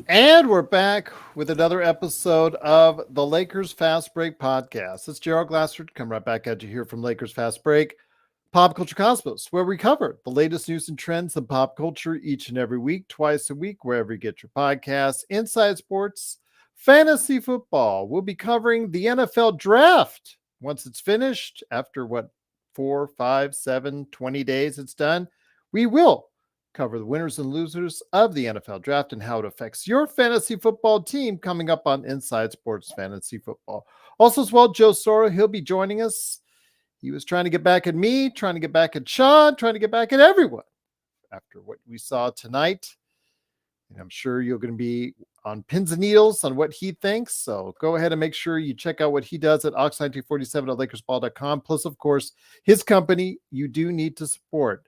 And we're back with another episode of the Lakers Fast Break podcast. It's Gerald Glassford. Come right back at you here from Lakers Fast Break, Pop Culture Cosmos, where we cover the latest news and trends in pop culture each and every week, twice a week, wherever you get your podcasts. Inside Sports, Fantasy Football. We'll be covering the NFL Draft once it's finished. After what, 4, 5, 7, 20 days it's done, we will cover the winners and losers of the NFL draft and how it affects your fantasy football team coming up on Inside Sports Fantasy Football. Also, as well, Joe Soro, he'll be joining us. He was trying to get back at me, trying to get back at Sean, trying to get back at everyone after what we saw tonight. And I'm sure you're going to be on pins and needles on what he thinks. So go ahead and make sure you check out what he does at ox1947 at lakersball.com. Plus, of course, his company you do need to support.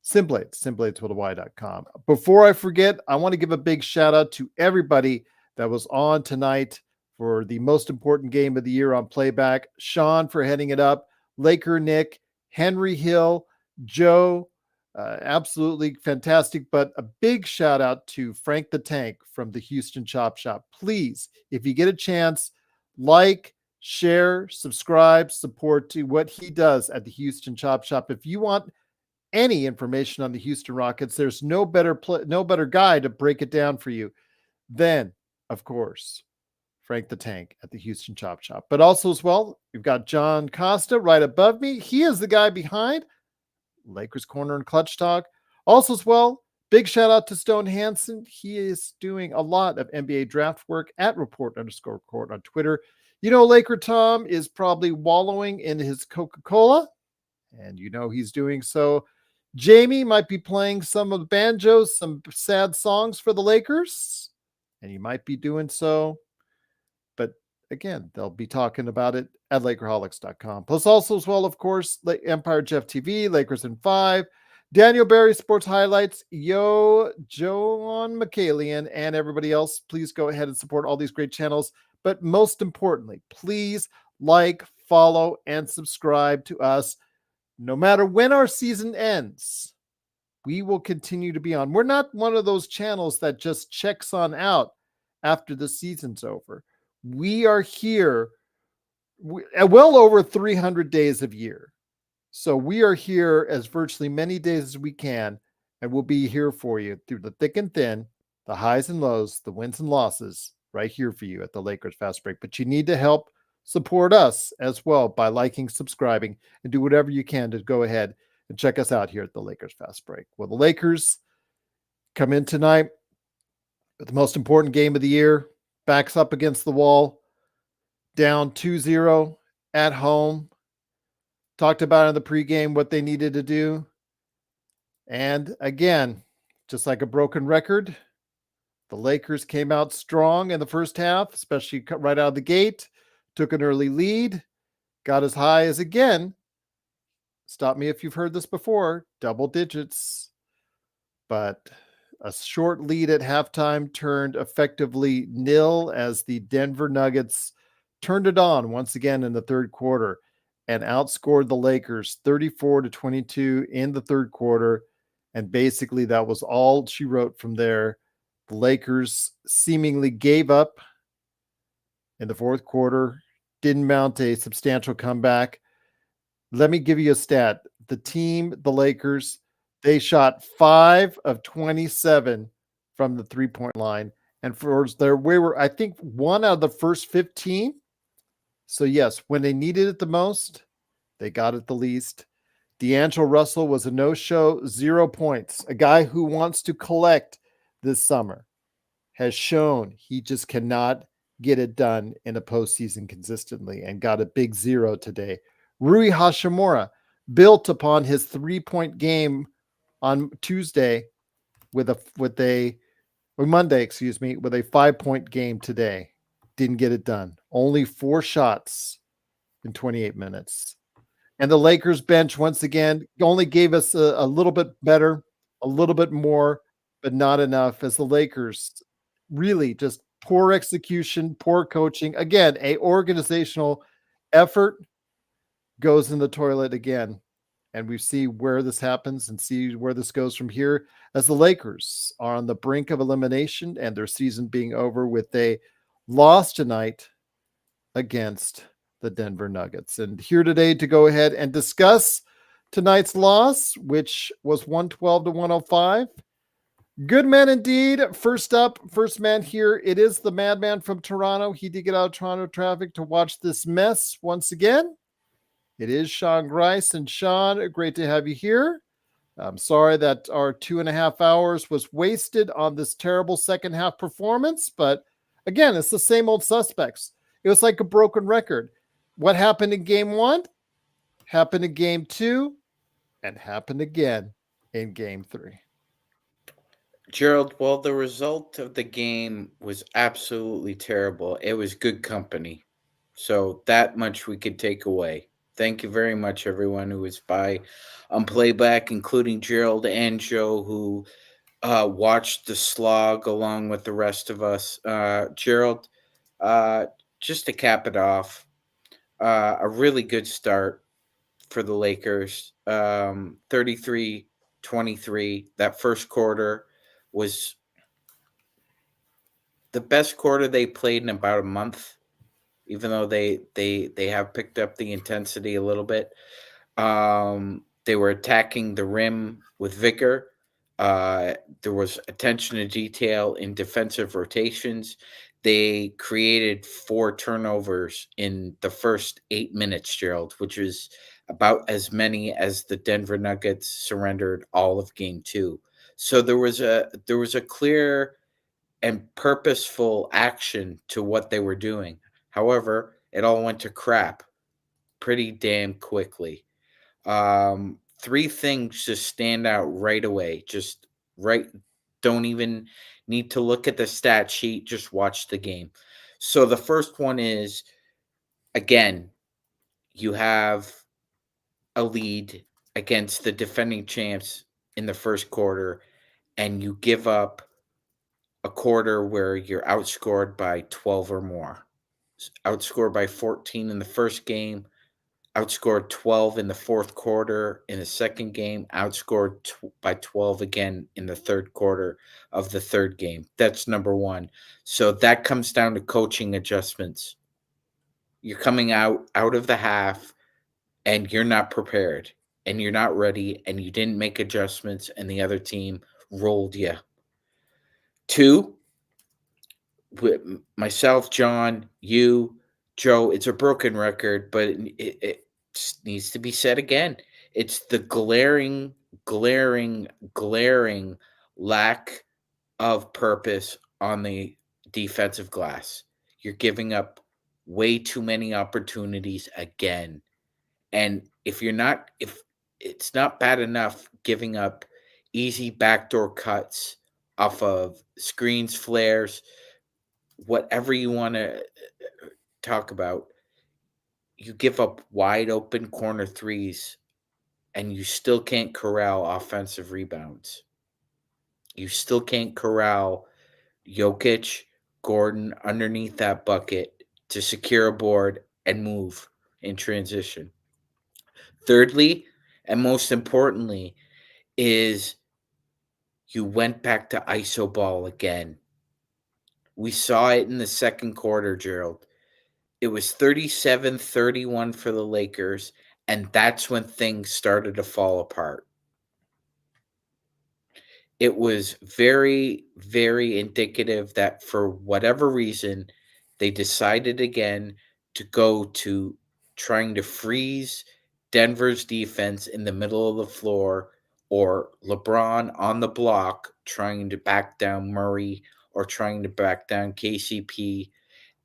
Simblades with a Y.com. Before I forget, I want to give a big shout out to everybody that was on tonight for the most important game of the year on playback. Sean for heading it up, Laker Nick, Henry Hill, Joe, absolutely fantastic. But a big shout out to Frank the Tank from the Houston Chop Shop. Please, if you get a chance, like, share, subscribe, support to what he does at the Houston Chop Shop. If you want any information on the Houston Rockets, there's no better guy to break it down for you than, of course, Frank the Tank at the Houston Chop Shop. But also as well, we've got John Costa right above me. He is the guy behind Lakers Corner and Clutch Talk. Also as well, big shout out to Stone Hansen. He is doing a lot of NBA draft work at report_court on Twitter. You know, Laker Tom is probably wallowing in his Coca-Cola, and you know he's doing so. Jamie might be playing some of the banjos, some sad songs for the Lakers, and he might be doing so. But again, they'll be talking about it at Lakerholics.com. Plus, also as well, of course, Empire Jeff TV, Lakers in 5, Daniel Barry Sports Highlights, Joan McCallion, and everybody else. Please go ahead and support all these great channels. But most importantly, please like, follow, and subscribe to us. No matter when our season ends, we will continue to be on. We're not one of those channels that just checks on out after the season's over. We are here well over 300 days of year. So we are here as virtually many days as we can, and we'll be here for you through the thick and thin, the highs and lows, the wins and losses, right here for you at the Lakers Fast Break. But you need to help support us as well by liking, subscribing, and do whatever you can to go ahead and check us out here at the Lakers Fast Break. Well, the Lakers come in tonight with the most important game of the year, backs up against the wall, down 2-0 at home. Talked about in the pregame what they needed to do. And again, just like a broken record, the Lakers came out strong in the first half, especially right out of the gate. Took an early lead, got as high as, again, stop me if you've heard this before, double digits. But a short lead at halftime turned effectively nil as the Denver Nuggets turned it on once again in the third quarter and outscored the Lakers 34-22 in the third quarter. And basically that was all she wrote from there. The Lakers seemingly gave up in the fourth quarter, didn't mount a substantial comeback. Let me give you a stat. The team, the Lakers, they shot 5 of 27 from the three-point line. And for their, we were, I think, 1 out of the first 15. So yes, when they needed it the most, they got it the least. D'Angelo Russell was a no-show, 0 points. A guy who wants to collect this summer has shown he just cannot get it done in a postseason consistently, and got a big 0 today. Rui Hashimura built upon his 3-point game on Tuesday with a Monday, with a 5-point game today. Didn't get it done. Only 4 shots in 28 minutes. And the Lakers bench, once again, only gave us a little bit better, a little bit more, but not enough, as the Lakers really just poor execution, poor coaching. Again, a organizational effort goes in the toilet again and we see where this happens and see where this goes from here as the Lakers are on the brink of elimination and their season being over with a loss tonight against the Denver Nuggets. And here today to go ahead and discuss tonight's loss, which was 112 to 105. Good man indeed. First up, first man here. It is the madman from Toronto. He did get out of Toronto traffic to watch this mess once again. It is Sean Grice. And Sean, great to have you here. I'm sorry that our 2.5 hours was wasted on this terrible second half performance, but again, it's the same old suspects. It was like a broken record. What happened in game one happened in game two and happened again in game three. Gerald, well, the result of the game was absolutely terrible. It was good company. So that much we could take away. Thank you very much, everyone who was by on playback, including Gerald and Joe, who watched the slog along with the rest of us. Gerald, uh, just to cap it off, a really good start for the Lakers. 33-23. That first quarter was the best quarter they played in about a month, even though they have picked up the intensity a little bit. They were attacking the rim with vigor. There was attention to detail in defensive rotations. They created 4 turnovers in the first 8 minutes, Gerald, which was about as many as the Denver Nuggets surrendered all of game two. So there was a clear and purposeful action to what they were doing. However, it all went to crap pretty damn quickly. Three things just stand out right away. Just right, don't even need to look at the stat sheet, just watch the game. So the first one is, again, you have a lead against the defending champs in the first quarter, and you give up a quarter where you're outscored by 12 or more. Outscored by 14 in the first game, outscored 12 in the fourth quarter in the second game, outscored by 12 again in the third quarter of the third game. That's number one. So that comes down to coaching adjustments. You're coming out of the half and you're not prepared and you're not ready and you didn't make adjustments and the other team rolled you. Two, with myself, John, you, Joe, it's a broken record, but it just needs to be said again. It's the glaring lack of purpose on the defensive glass. You're giving up way too many opportunities again. And if it's not bad enough giving up easy backdoor cuts off of screens, flares, whatever you want to talk about, you give up wide open corner threes and you still can't corral offensive rebounds. You still can't corral Jokic, Gordon underneath that bucket to secure a board and move in transition. Thirdly, and most importantly, is you went back to ISO ball again. We saw it in the second quarter, Gerald. It was 37-31 for the Lakers, and that's when things started to fall apart. It was very, very indicative that for whatever reason, they decided again to go to trying to freeze Denver's defense in the middle of the floor, or LeBron on the block trying to back down Murray or trying to back down KCP,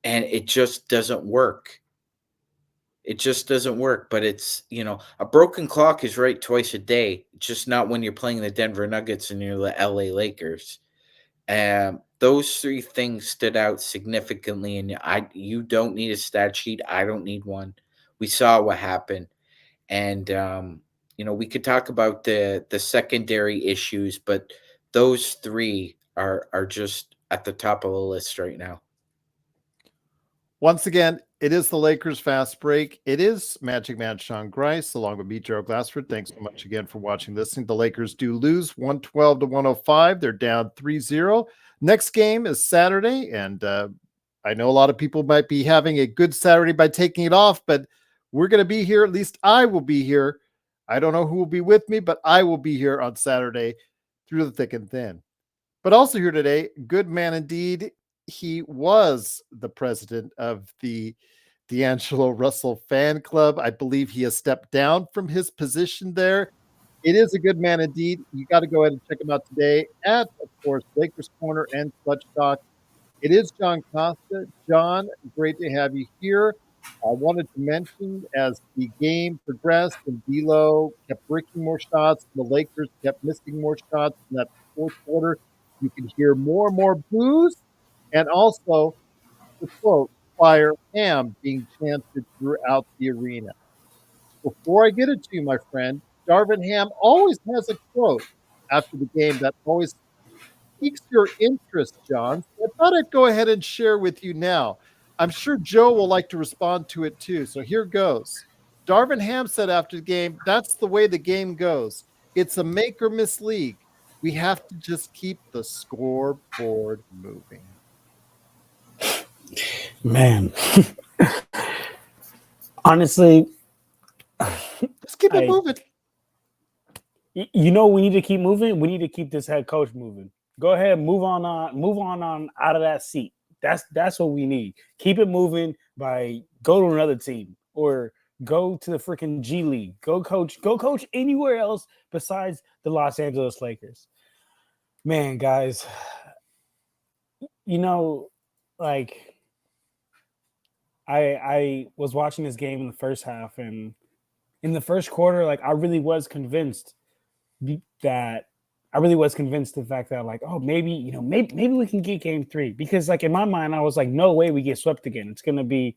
and it just doesn't work. It just doesn't work. But a broken clock is right twice a day, just not when you're playing the Denver Nuggets and you're the LA Lakers. Those three things stood out significantly, and you don't need a stat sheet. I don't need one. We saw what happened, and we could talk about the secondary issues, but those three are just at the top of the list right now. Once again, It is the Lakers Fast Break. It is Magic Man Sean Grice along with me, Gerald Glassford. Thanks so much again for watching, listening. The Lakers do lose 112 to 105. They're down 3-0. Next game is Saturday, and I know a lot of people might be having a good Saturday by taking it off, but we're going to be here. At least I will be here. I don't know who will be with me, but I will be here on Saturday through the thick and thin. But also here today, good man indeed. He was the president of the D'Angelo Russell fan club. I believe he has stepped down from his position there. It is a good man indeed. You got to go ahead and check him out today at, of course, Lakers Corner and Clutch Talk. It is John Costa. John, great to have you here. I wanted to mention as the game progressed and D'Lo kept breaking more shots, the Lakers kept missing more shots in that fourth quarter. You can hear more and more boos, and also the quote, "Fire Ham," being chanted throughout the arena. Before I get it to you, my friend, Darvin Ham always has a quote after the game that always piques your interest, John. So I thought I'd go ahead and share with you now. I'm sure Joe will like to respond to it too. So here goes. Darvin Ham said after the game, "That's the way the game goes. It's a make or miss league. We have to just keep the scoreboard moving." Man, honestly, Just keep it moving. You know, we need to keep moving. We need to keep this head coach moving. Go ahead, move on out of that seat. That's what we need. Keep it moving by go to another team or go to the freaking G League. Go coach anywhere else besides the Los Angeles Lakers. Man, guys, you know, like I was watching this game in the first half, and in the first quarter, like I really was convinced that the fact that like, oh, maybe we can get game 3, because like in my mind I was like, no way we get swept again. It's gonna be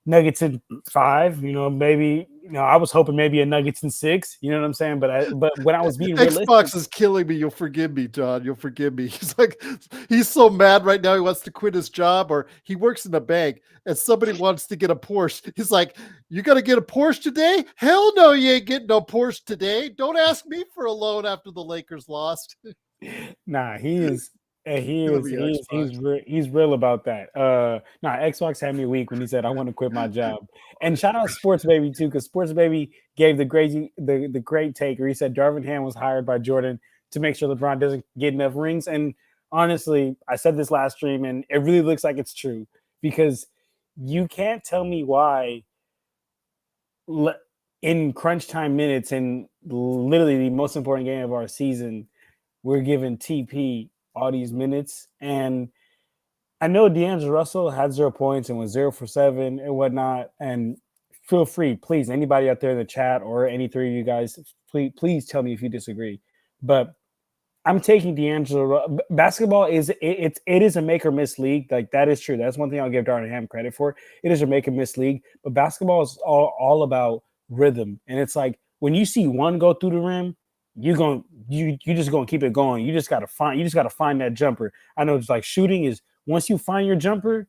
Nuggets in 5, maybe, I was hoping maybe a Nuggets in 6, you know what I'm saying? But when I was being realistic, Xbox is killing me. You'll forgive me, John. You'll forgive me. He's so mad right now. He wants to quit his job, or he works in a bank and somebody wants to get a Porsche. He's like, "You got to get a Porsche today? Hell no, you ain't getting no Porsche today. Don't ask me for a loan after the Lakers lost." Nah, he's real about that. Xbox had me weak when he said I want to quit my job. And shout out Sports Baby too, because Sports Baby gave the great take where he said Darvin Ham was hired by Jordan to make sure LeBron doesn't get enough rings. And honestly, I said this last stream, and it really looks like it's true, because you can't tell me why in crunch time minutes and literally the most important game of our season, we're giving TP all these minutes. And I know D'Angelo Russell had 0 points and was 0 for 7 and whatnot. And feel free, please, anybody out there in the chat or any 3 of you guys, please tell me if you disagree. But I'm taking D'Angelo. Basketball is a make or miss league. Like, that is true. That's one thing I'll give Darvin Ham credit for. It is a make or miss league. But basketball is all about rhythm. And it's like when you see one go through the rim, you just gonna keep it going. You just gotta find that jumper. I know it's like shooting is once you find your jumper,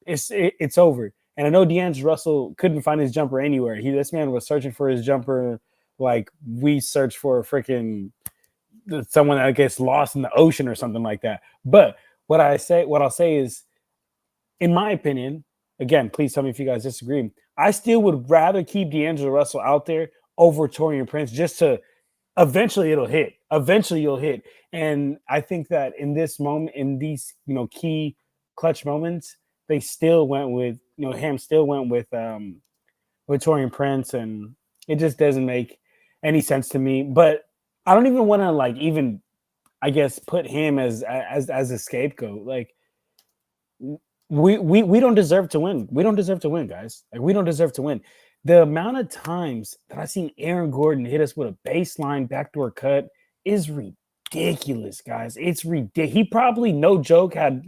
it's over. And I know D'Angelo Russell couldn't find his jumper anywhere. This man was searching for his jumper like we search for freaking someone that gets lost in the ocean or something like that. But what I'll say is, in my opinion, again, please tell me if you guys disagree, I still would rather keep D'Angelo Russell out there over Taurean Prince, just to eventually it'll hit. Eventually you'll hit. And I think that in this moment, in these, key clutch moments, they still went with, Ham still went with Taurean Prince, and it just doesn't make any sense to me. But I don't even want to put him as a scapegoat. Like, we don't deserve to win. We don't deserve to win, guys. Like, we don't deserve to win. The amount of times that I've seen Aaron Gordon hit us with a baseline backdoor cut is ridiculous, guys. It's ridiculous. He probably, no joke, had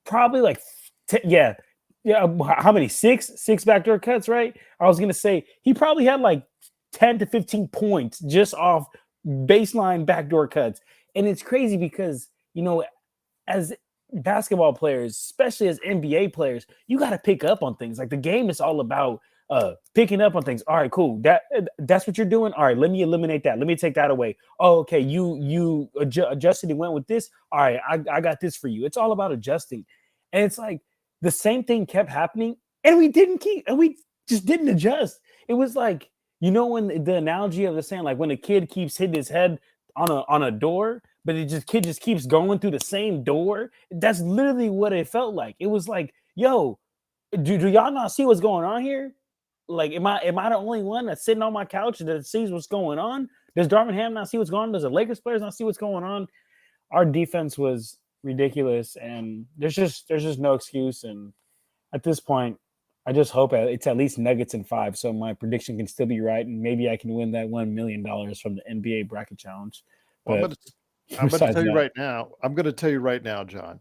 how many? Six backdoor cuts, right? I was gonna say he probably had 10 to 15 points just off baseline backdoor cuts. And it's crazy because, as basketball players, especially as NBA players, you got to pick up on things. Like the game is all about picking up on things. All right, cool. That's what you're doing. All right, let me eliminate that. Let me take that away. Oh, okay. You adjusted and went with this. All right, I got this for you. It's all about adjusting, and it's like the same thing kept happening, and we just didn't adjust. It was like, when the analogy of the saying, like when a kid keeps hitting his head on a door, but kid just keeps going through the same door. That's literally what it felt like. It was like, yo, do y'all not see what's going on here? Like, am I the only one that's sitting on my couch that sees what's going on? Does Darvin Ham not see what's going on? Does the Lakers players not see what's going on? Our defense was ridiculous, and there's just no excuse. And at this point, I just hope it's at least Nuggets in 5, so my prediction can still be right, and maybe I can win that $1 million from the NBA bracket challenge. But I'm going to tell you right now. I'm going to tell you right now, John.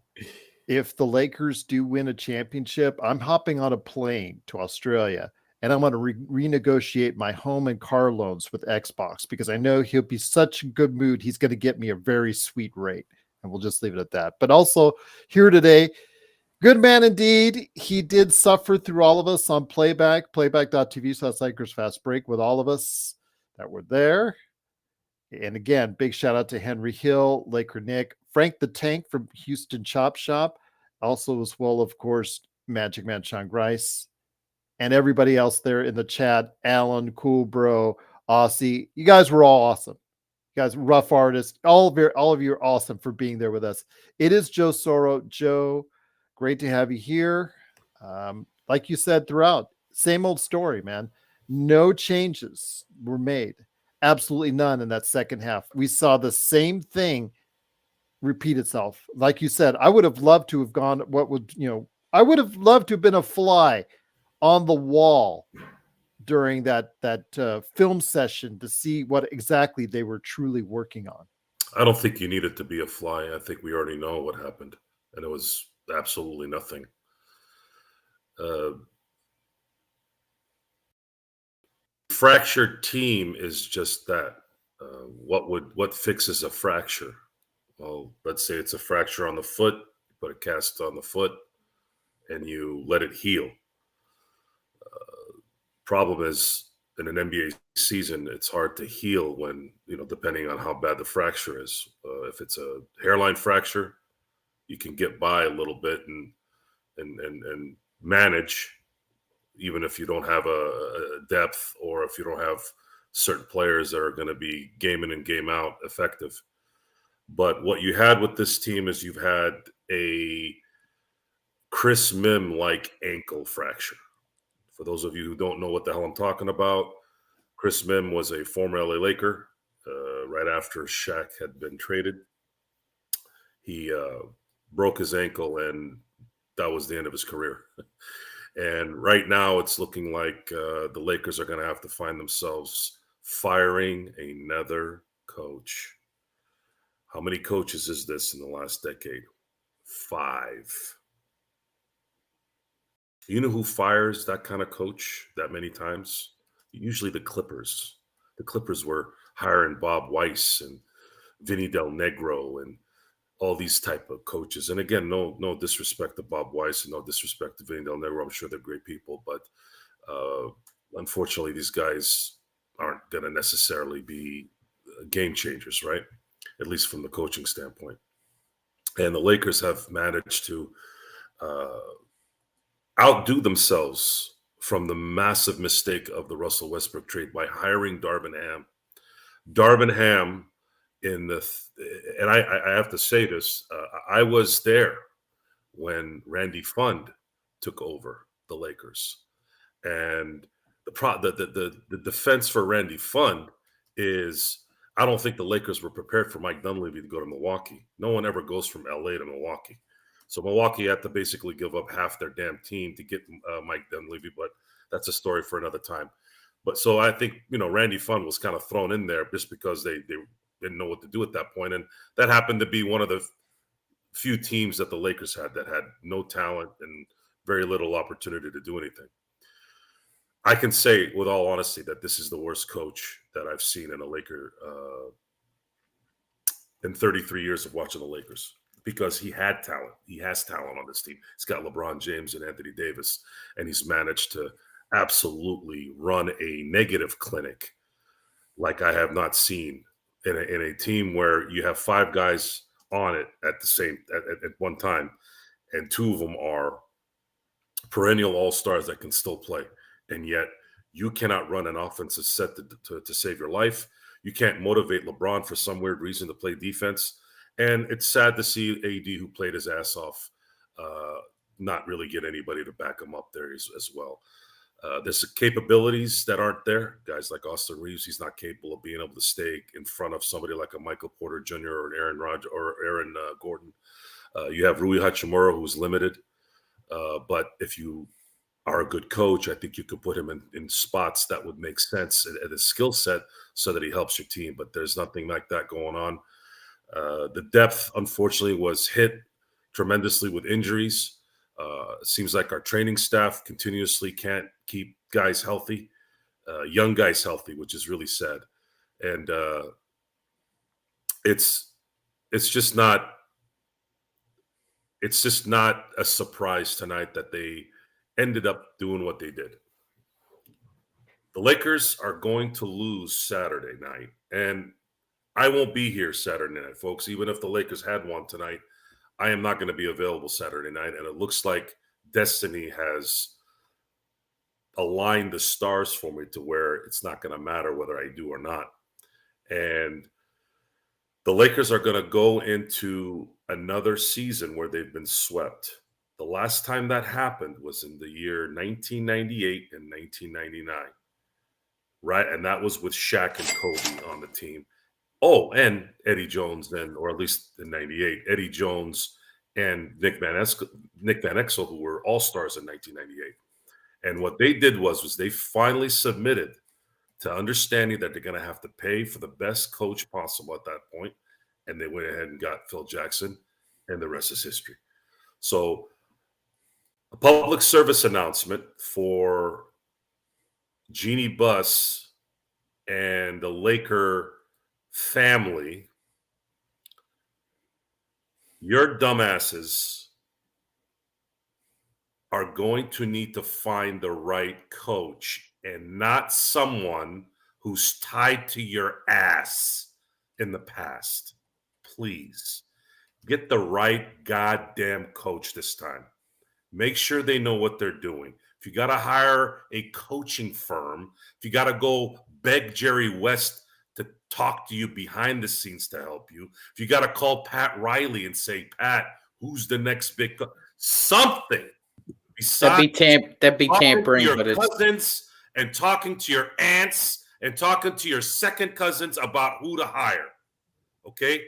If the Lakers do win a championship, I'm hopping on a plane to Australia, and I'm going to renegotiate my home and car loans with Xbox because I know he'll be such a good mood. He's going to get me a very sweet rate, and we'll just leave it at that. But also here today, good man indeed. He did suffer through all of us on playback.tv/Lakers Fast Break with all of us that were there. And again, big shout out to Henry Hill, Laker Nick, Frank the Tank from Houston Chop Shop, also as well, of course, Magic Man Sean Grice, and everybody else there in the chat, Alan, Cool Bro, Aussie. You guys were all awesome. You guys, rough artists, all of you are awesome for being there with us. It is Joe Soro. Joe, great to have you here. Like you said throughout, same old story, man. No changes were made. Absolutely none in that second half. We saw the same thing repeat itself. Like you said, I would have loved to have gone, I would have loved to have been a fly on the wall during that film session to see what exactly they were truly working on. I don't think you needed to be a fly. I think we already know what happened, and it was absolutely nothing. Fractured team is just that. What fixes a fracture? Well, let's say it's a fracture on the foot. You put a cast on the foot, and you let it heal. Problem is, in an NBA season, it's hard to heal when, depending on how bad the fracture is. If it's a hairline fracture, you can get by a little bit and manage, even if you don't have a depth or if you don't have certain players that are going to be game in and game out effective. But what you had with this team is you've had a Chris Mim-like ankle fracture. For those of you who don't know what the hell I'm talking about, Chris Mim was a former LA Laker right after Shaq had been traded. He broke his ankle, and that was the end of his career. And right now it's looking like the Lakers are going to have to find themselves firing another coach. How many coaches is this in the last decade? 5. You know who fires that kind of coach that many times? Usually the Clippers. The Clippers were hiring Bob Weiss and Vinny Del Negro and all these type of coaches. And again, no disrespect to Bob Weiss and no disrespect to Vinny Del Negro. I'm sure they're great people, but unfortunately, these guys aren't going to necessarily be game changers, right? At least from the coaching standpoint. And the Lakers have managed to outdo themselves from the massive mistake of the Russell Westbrook trade by hiring Darvin Ham. Darvin Ham and I have to say this, I was there when Randy Fund took over the Lakers. And the defense for Randy Fund is, I don't think the Lakers were prepared for Mike Dunleavy to go to Milwaukee. No one ever goes from LA to Milwaukee. So Milwaukee had to basically give up half their damn team to get Mike Dunleavy, but that's a story for another time. But so I think, Randy Fund was kind of thrown in there just because they didn't know what to do at that point. And that happened to be one of the few teams that the Lakers had that had no talent and very little opportunity to do anything. I can say with all honesty that this is the worst coach that I've seen in a Laker in 33 years of watching the Lakers. because he had talent. He has talent on this team. He's got LeBron James and Anthony Davis, and he's managed to absolutely run a negative clinic like I have not seen in a team where you have 5 guys on it at one time, and 2 of them are perennial all-stars that can still play, and yet you cannot run an offensive set to save your life. You can't motivate LeBron for some weird reason to play defense. And it's sad to see AD, who played his ass off, not really get anybody to back him up there as well. There's capabilities that aren't there. Guys like Austin Reeves, he's not capable of being able to stay in front of somebody like a Michael Porter Jr. or an Aaron Gordon. You have Rui Hachimura, who's limited. But if you are a good coach, I think you could put him in spots that would make sense at his skill set so that he helps your team. But there's nothing like that going on. The depth, unfortunately, was hit tremendously with injuries. It seems like our training staff continuously can't keep guys healthy, young guys healthy, which is really sad. And it's just not a surprise tonight that they ended up doing what they did. The Lakers are going to lose Saturday night, and I won't be here Saturday night, folks. Even if the Lakers had won tonight, I am not going to be available Saturday night, and it looks like destiny has aligned the stars for me to where it's not going to matter whether I do or not. And the Lakers are going to go into another season where they've been swept. The last time that happened was in the year 1998 and 1999, right? And that was with Shaq and Kobe on the team. Oh, and Eddie Jones then, or at least in 98, Eddie Jones and Nick Van Exel, who were all-stars in 1998. And what they did was they finally submitted to understanding that they're going to have to pay for the best coach possible at that point. And they went ahead and got Phil Jackson, and the rest is history. So a public service announcement for Jeanie Buss and the Laker family. Your dumbasses are going to need to find the right coach and not someone who's tied to your ass in the past. Please get the right goddamn coach this time. Make sure they know what they're doing. If you got to hire a coaching firm, if you got to go beg Jerry West to talk to you behind the scenes to help you, if you got to call Pat Riley and say, Pat, who's the next big something besides that'd be tampering, your but it's cousins and talking to your aunts and talking to your second cousins about who to hire. Okay?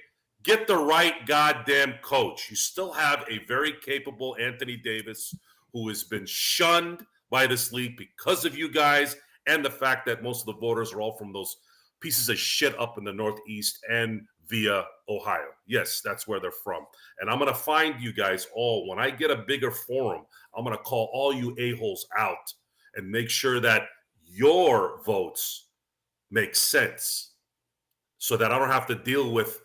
Get the right goddamn coach. You still have a very capable Anthony Davis who has been shunned by this league because of you guys and the fact that most of the voters are all from those pieces of shit up in the Northeast and via Ohio. Yes, that's where they're from. And I'm going to find you guys all. When I get a bigger forum, I'm going to call all you a-holes out and make sure that your votes make sense so that I don't have to deal with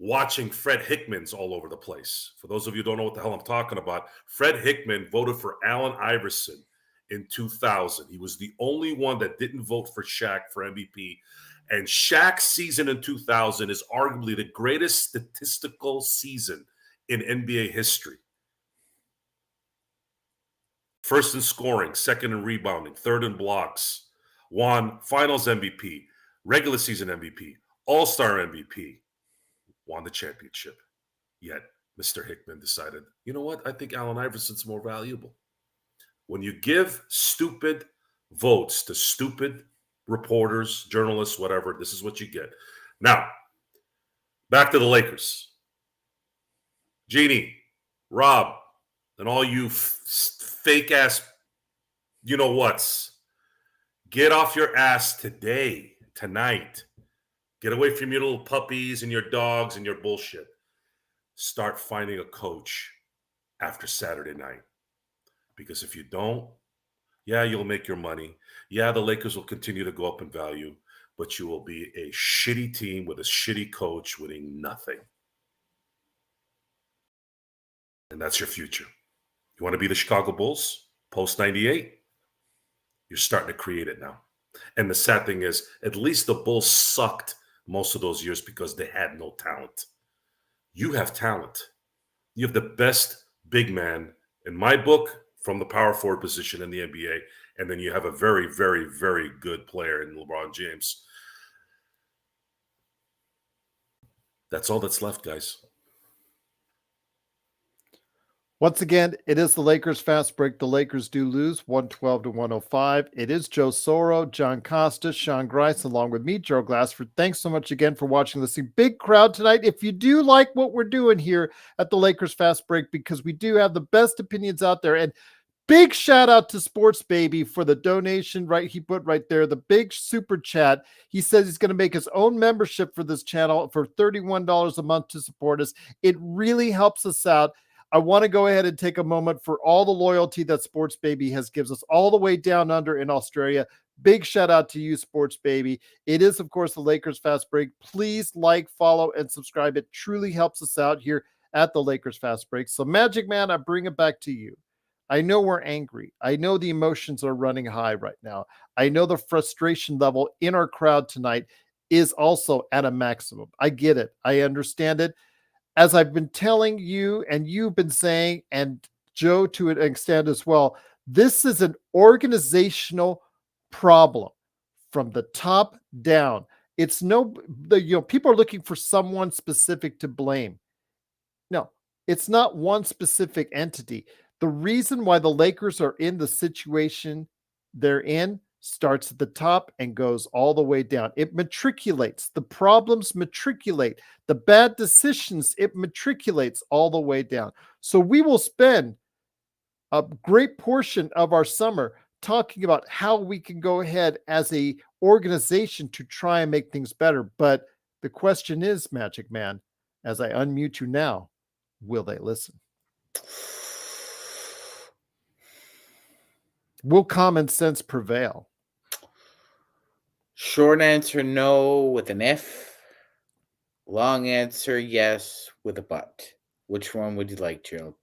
watching Fred Hickman's all over the place. For those of you who don't know what the hell I'm talking about, Fred Hickman voted for Allen Iverson in 2000. He was the only one that didn't vote for Shaq for MVP. And Shaq's season in 2000 is arguably the greatest statistical season in NBA history. First in scoring, second in rebounding, third in blocks, won finals MVP, regular season MVP, all-star MVP. Won the championship. Yet Mr. Hickman decided, you know what? I think Allen Iverson's more valuable. When you give stupid votes to stupid reporters, journalists, whatever, this is what you get. Now, back to the Lakers. Jeanie, Rob, and all you fake-ass you-know-whats, get off your ass today, tonight. Get away from your little puppies and your dogs and your bullshit. Start finding a coach after Saturday night. Because if you don't, yeah, you'll make your money. Yeah, the Lakers will continue to go up in value, but you will be a shitty team with a shitty coach winning nothing. And that's your future. You want to be the Chicago Bulls post 98? You're starting to create it now. And the sad thing is, at least the Bulls sucked most of those years because they had no talent. You have talent. You have the best big man, in my book, from the power forward position in the NBA. And then you have a very, very, very good player in LeBron James. That's all that's left, guys. Once again, it is the Lakers fast break. The Lakers do lose 112-105. It is Joe Soro, John Costa, Sean Grice, along with me, Joe Glassford. Thanks so much again for watching, listening. Big crowd tonight. If you do like what we're doing here at the Lakers fast break, because we do have the best opinions out there, and big shout out to Sports Baby for the donation, right? He put right there, the big super chat. He says he's going to make his own membership for this channel for $31 a month to support us. It really helps us out. I want to go ahead and take a moment for all the loyalty that Sports Baby has gives us all the way down under in Australia. Big shout out to you, Sports Baby. It is, of course, the Lakers Fast Break. Please like, follow, and subscribe. It truly helps us out here at the Lakers Fast Break. So, Magic Man, I bring it back to you. I know we're angry. I know the emotions are running high right now. I know the frustration level in our crowd tonight is also at a maximum. I get it. I understand it. As I've been telling you, and you've been saying, and Joe to an extent as well, this is an organizational problem from the top down. It's people are looking for someone specific to blame. No, it's not one specific entity. The reason why the Lakers are in the situation they're in starts at the top and goes all the way down. It matriculates. The problems matriculate. The bad decisions, it matriculates all the way down. So we will spend a great portion of our summer talking about how we can go ahead as a organization to try and make things better. But the question is, Magic Man, as I unmute you now, will they listen? Will common sense prevail? Short answer, no, with an F. Long answer, yes, with a but. Which one would you like, Joe?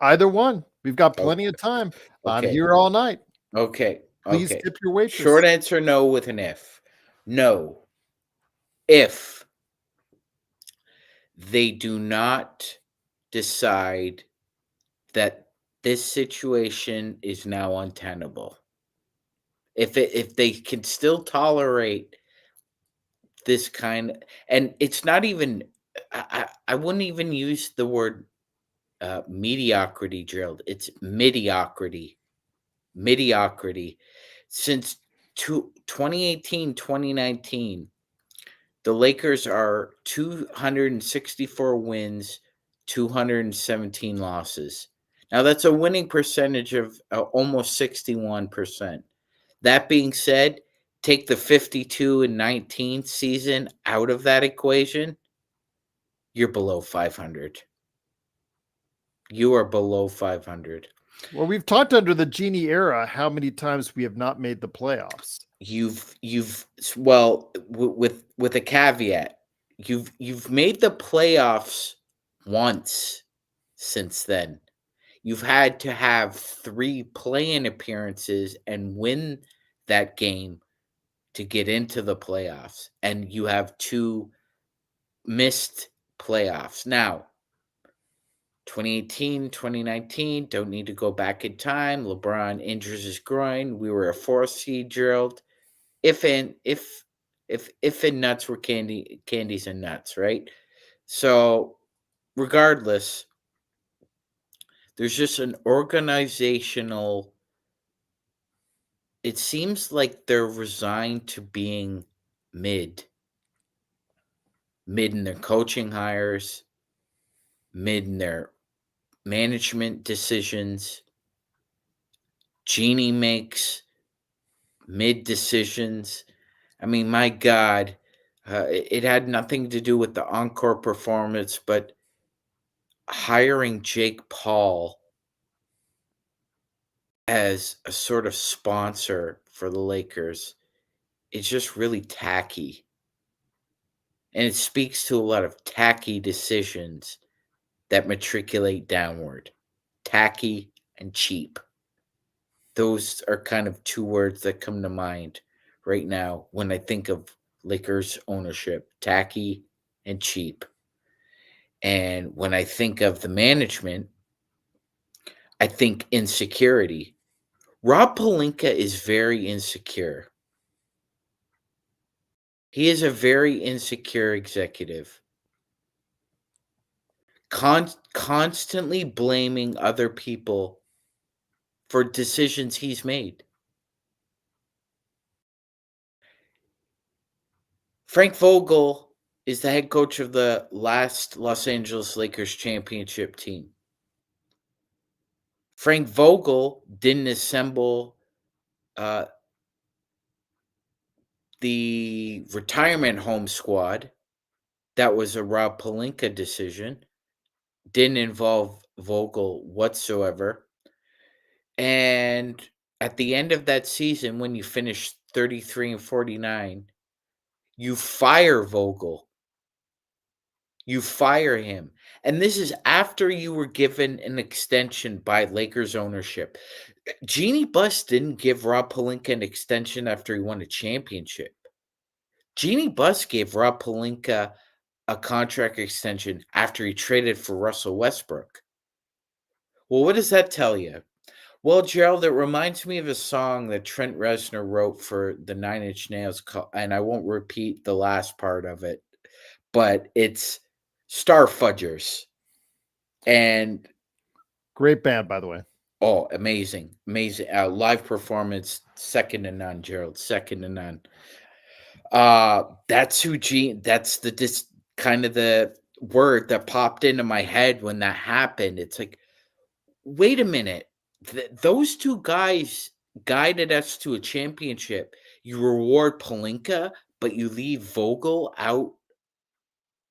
Either one. We've got plenty of time. I'm here all night. Okay. Please tip your waitress. Short answer, no, with an F. No. If they do not decide that this situation is now untenable. If they can still tolerate this kind, and it's not even, I wouldn't even use the word mediocrity, Gerald. It's mediocrity. Since 2018, 2019, the Lakers are 264 wins, 217 losses. Now, that's a winning percentage of almost 61%. That being said, take the 52-19 season out of that equation, you're below 500. You are below 500. Well, we've talked under the Jeanie era how many times we have not made the playoffs. With a caveat, you've made the playoffs once since then. You've had to have 3 play-in appearances and win that game to get into the playoffs, and you have 2 missed playoffs. Now, 2018, 2019, don't need to go back in time. LeBron injures his groin. We were a 4th seed, Gerald. If and nuts were candies and nuts, right? So, regardless, there's just an organizational. It seems like they're resigned to being mid in their coaching hires, mid in their management decisions. Jeanie makes mid decisions. I mean, my God, it had nothing to do with the encore performance, but hiring Jake Paul as a sort of sponsor for the Lakers is just really tacky. And it speaks to a lot of tacky decisions that matriculate downward. Tacky and cheap. Those are kind of two words that come to mind right now when I think of Lakers ownership. Tacky and cheap. And when I think of the management, I think insecurity. Rob Pelinka is very insecure. He is a very insecure executive. Constantly blaming other people for decisions he's made. Frank Vogel is the head coach of the last Los Angeles Lakers championship team. Frank Vogel didn't assemble the retirement home squad. That was a Rob Pelinka decision. Didn't involve Vogel whatsoever. And at the end of that season, when you finish 33-49, you fire Vogel. You fire him. And this is after you were given an extension by Lakers ownership. Jeanie Buss didn't give Rob Pelinka an extension after he won a championship. Jeanie Buss gave Rob Pelinka a contract extension after he traded for Russell Westbrook. Well, what does that tell you? Well, Gerald, it reminds me of a song that Trent Reznor wrote for the Nine Inch Nails, and I won't repeat the last part of it, but it's Star Fudgers. And great band, by the way. Oh, amazing. Live performance, second to none, Gerald, second to none. That's kind of the word that popped into my head when that happened. It's like, wait a minute. Those two guys guided us to a championship. You reward Pelinka, but you leave Vogel out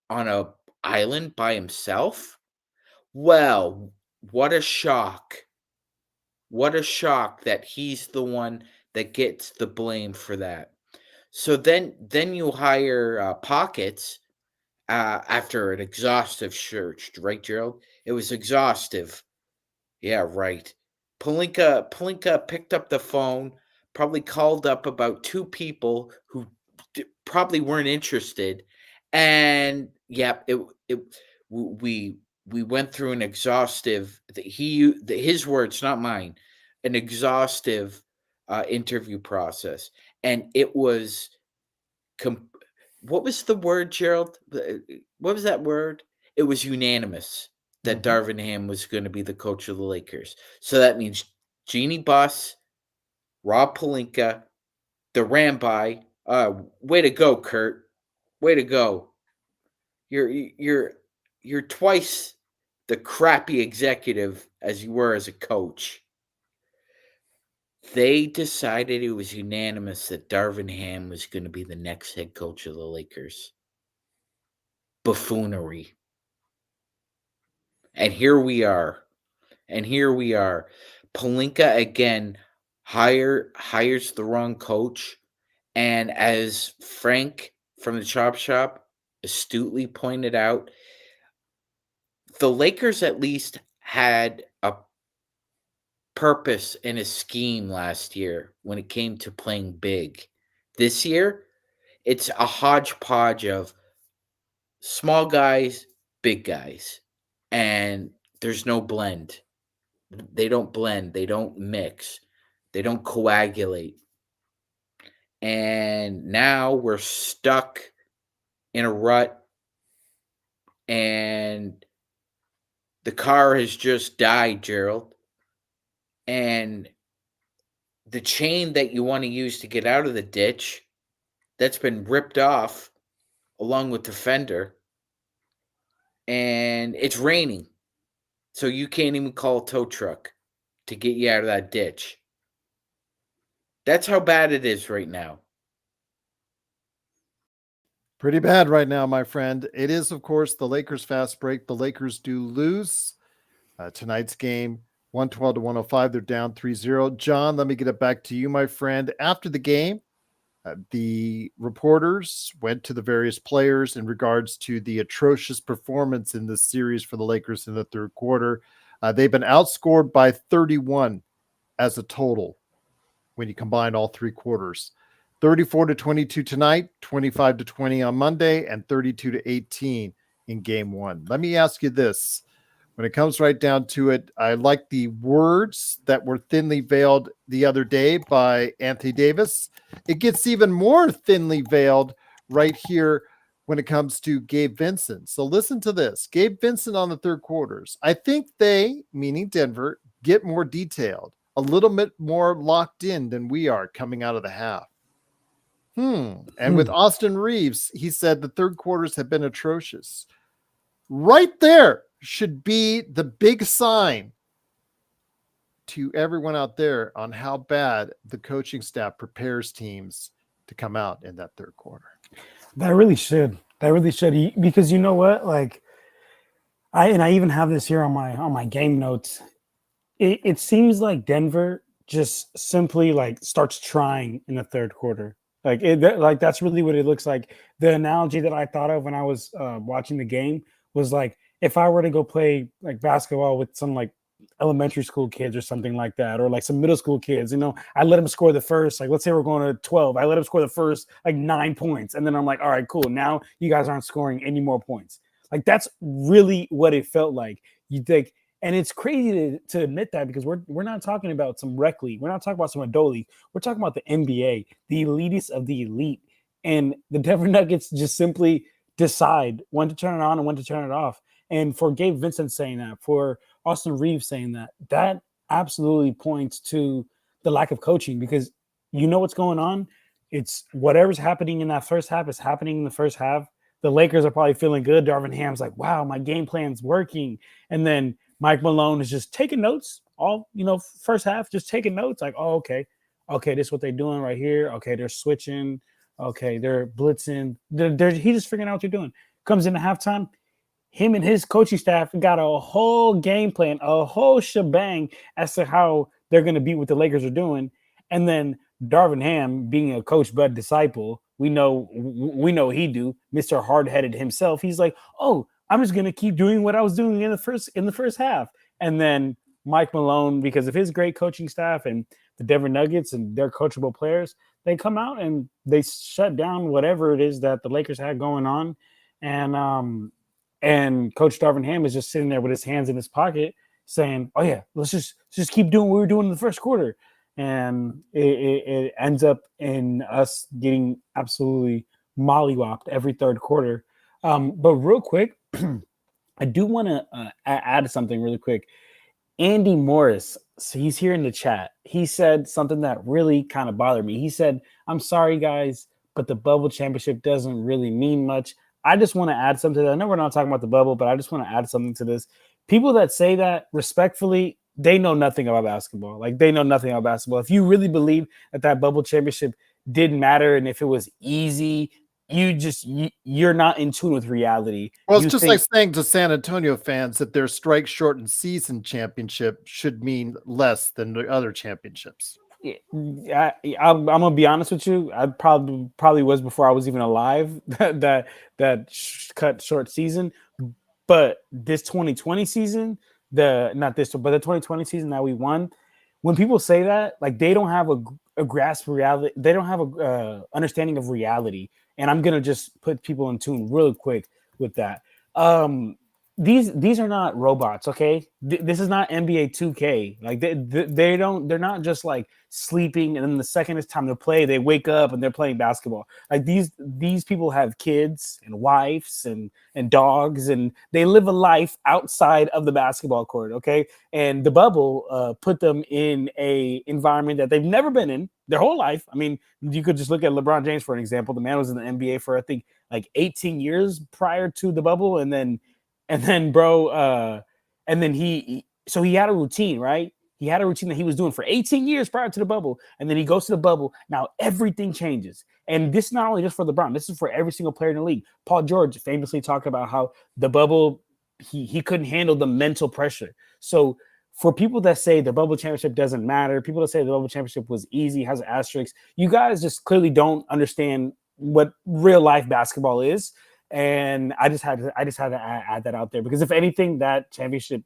on a island by himself? Well, what a shock. What a shock that he's the one that gets the blame for that. So then you hire Pockets after an exhaustive search, right, Gerald? It was exhaustive. Yeah, right. Pelinka picked up the phone, probably called up about two people who probably weren't interested, and yeah, we went through an exhaustive. His words, not mine, an exhaustive interview process, and it was. What was the word, Gerald? What was that word? It was unanimous that Darvin Ham was going to be the coach of the Lakers. So that means Jeanie Buss, Rob Pelinka, the Ramby. Way to go, Kurt. Way to go. You're twice the crappy executive as you were as a coach. They decided it was unanimous that Darvin Ham was going to be the next head coach of the Lakers. Buffoonery. And here we are. Pelinka again hires the wrong coach. And as Frank from the Chop Shop astutely pointed out, the Lakers at least had a purpose and a scheme last year when it came to playing big. This year, it's a hodgepodge of small guys, big guys, and there's no blend. They don't blend. They don't mix. They don't coagulate. And now we're stuck in a rut, and the car has just died, Gerald. And the chain that you want to use to get out of the ditch, that's been ripped off along with the fender. And it's raining. So you can't even call a tow truck to get you out of that ditch. That's how bad it is right now. Pretty bad right now, my friend. It is, of course, the Lakers fast break. The Lakers do lose tonight's game, 112-105. They're down 3-0. John, let me get it back to you, my friend. After the game, The reporters went to the various players in regards to the atrocious performance in this series for the Lakers in the third quarter. They've been outscored by 31 as a total when you combine all three quarters. 34-22 tonight, 25-20 on Monday, and 32-18 in game one. Let me ask you this. When it comes right down to it, I like the words that were thinly veiled the other day by Anthony Davis. It gets even more thinly veiled right here when it comes to Gabe Vincent. So listen to this. Gabe Vincent on the third quarters. I think they, meaning Denver, get more detailed, a little bit more locked in than we are coming out of the half. And with Austin Reeves, he said the third quarters have been atrocious. Right there should be the big sign to everyone out there on how bad the coaching staff prepares teams to come out in that third quarter. That really should. Because you know what? Like, I even have this here on my game notes. It seems like Denver just simply like starts trying in the third quarter. Like that's really what it looks like. The analogy that I thought of when I was watching the game was like, if I were to go play like basketball with some like elementary school kids or something like that, or like some middle school kids, I let them score the first, like, let's say we're going to 12. I let them score the first like 9 points. And then I'm like, all right, cool. Now you guys aren't scoring any more points. Like, that's really what it felt like. You think, and it's crazy to admit that, because we're not talking about some rec league. We're not talking about some adult league. We're talking about the NBA, the elitist of the elite. And the Denver Nuggets just simply decide when to turn it on and when to turn it off. And for Gabe Vincent saying that, for Austin Reeves saying that, that absolutely points to the lack of coaching, because you know what's going on. It's whatever's happening in that first half is happening in the first half. The Lakers are probably feeling good. Darvin Ham's like, wow, my game plan's working. And then Mike Malone is just taking notes all, first half, just taking notes like, oh, okay, this is what they're doing right here. Okay, they're switching. Okay, they're blitzing. He's just figuring out what they're doing. Comes into halftime. Him and his coaching staff got a whole game plan, a whole shebang as to how they're going to beat what the Lakers are doing. And then Darvin Ham, being a coach bud disciple, we know he do, Mr. Hard-headed himself. He's like, oh, I'm just going to keep doing what I was doing in the first half. And then Mike Malone, because of his great coaching staff and the Denver Nuggets and their coachable players, they come out and they shut down whatever it is that the Lakers had going on. And Coach Darvin Ham is just sitting there with his hands in his pocket saying, oh, yeah, let's just keep doing what we were doing in the first quarter. And it ends up in us getting absolutely mollywopped every third quarter. But real quick, I do want to add something really quick. Andy Morris, so he's here in the chat. He said something that really kind of bothered me. He said, I'm sorry, guys, but the bubble championship doesn't really mean much. I just want to add something to that. I know we're not talking about the bubble, but I just want to add something to this. People that say that, respectfully, they know nothing about basketball. Like, they know nothing about basketball. If you really believe that bubble championship didn't matter and if it was easy, you're not in tune with reality. Well, it's like saying to San Antonio fans that their strike shortened season championship should mean less than the other championships. I'm gonna be honest with you. I probably was before I was even alive that cut short season. But this 2020 season, the 2020 season that we won, when people say that, like, they don't have a grasp of reality. They don't have a understanding of reality. And I'm gonna just put people in tune real quick with that. These are not robots, okay? This is not NBA 2K. Like, they're not just like sleeping and then the second it's time to play, they wake up and they're playing basketball. Like, these people have kids and wives and dogs, and they live a life outside of the basketball court, okay? And the bubble put them in a environment that they've never been in their whole life. I mean, you could just look at LeBron James for an example. The man was in the NBA for, I think, like 18 years prior to the bubble, and then he had a routine, right? He had a routine that he was doing for 18 years prior to the bubble, and then he goes to the bubble. Now everything changes, and this is not only just for LeBron. This is for every single player in the league. Paul George famously talked about how the bubble, he couldn't handle the mental pressure. So for people that say the bubble championship doesn't matter, people that say the bubble championship was easy, has an asterisk, you guys just clearly don't understand what real life basketball is. And I just had to add that out there, because if anything, that championship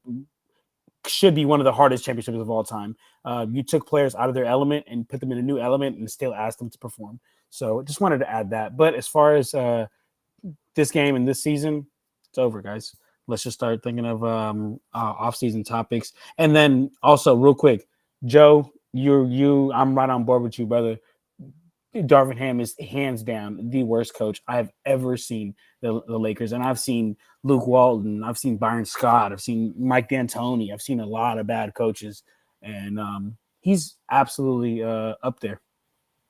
should be one of the hardest championships of all time. You took players out of their element and put them in a new element and still asked them to perform. So just wanted to add that. But as far as this game and this season, it's over, guys. Let's just start thinking of off-season topics. And then also, real quick, Joe, I'm right on board with you, brother. Darvin Ham is hands down the worst coach I have ever seen the Lakers. And I've seen Luke Walton, I've seen Byron Scott, I've seen Mike D'Antoni, I've seen a lot of bad coaches. And he's absolutely up there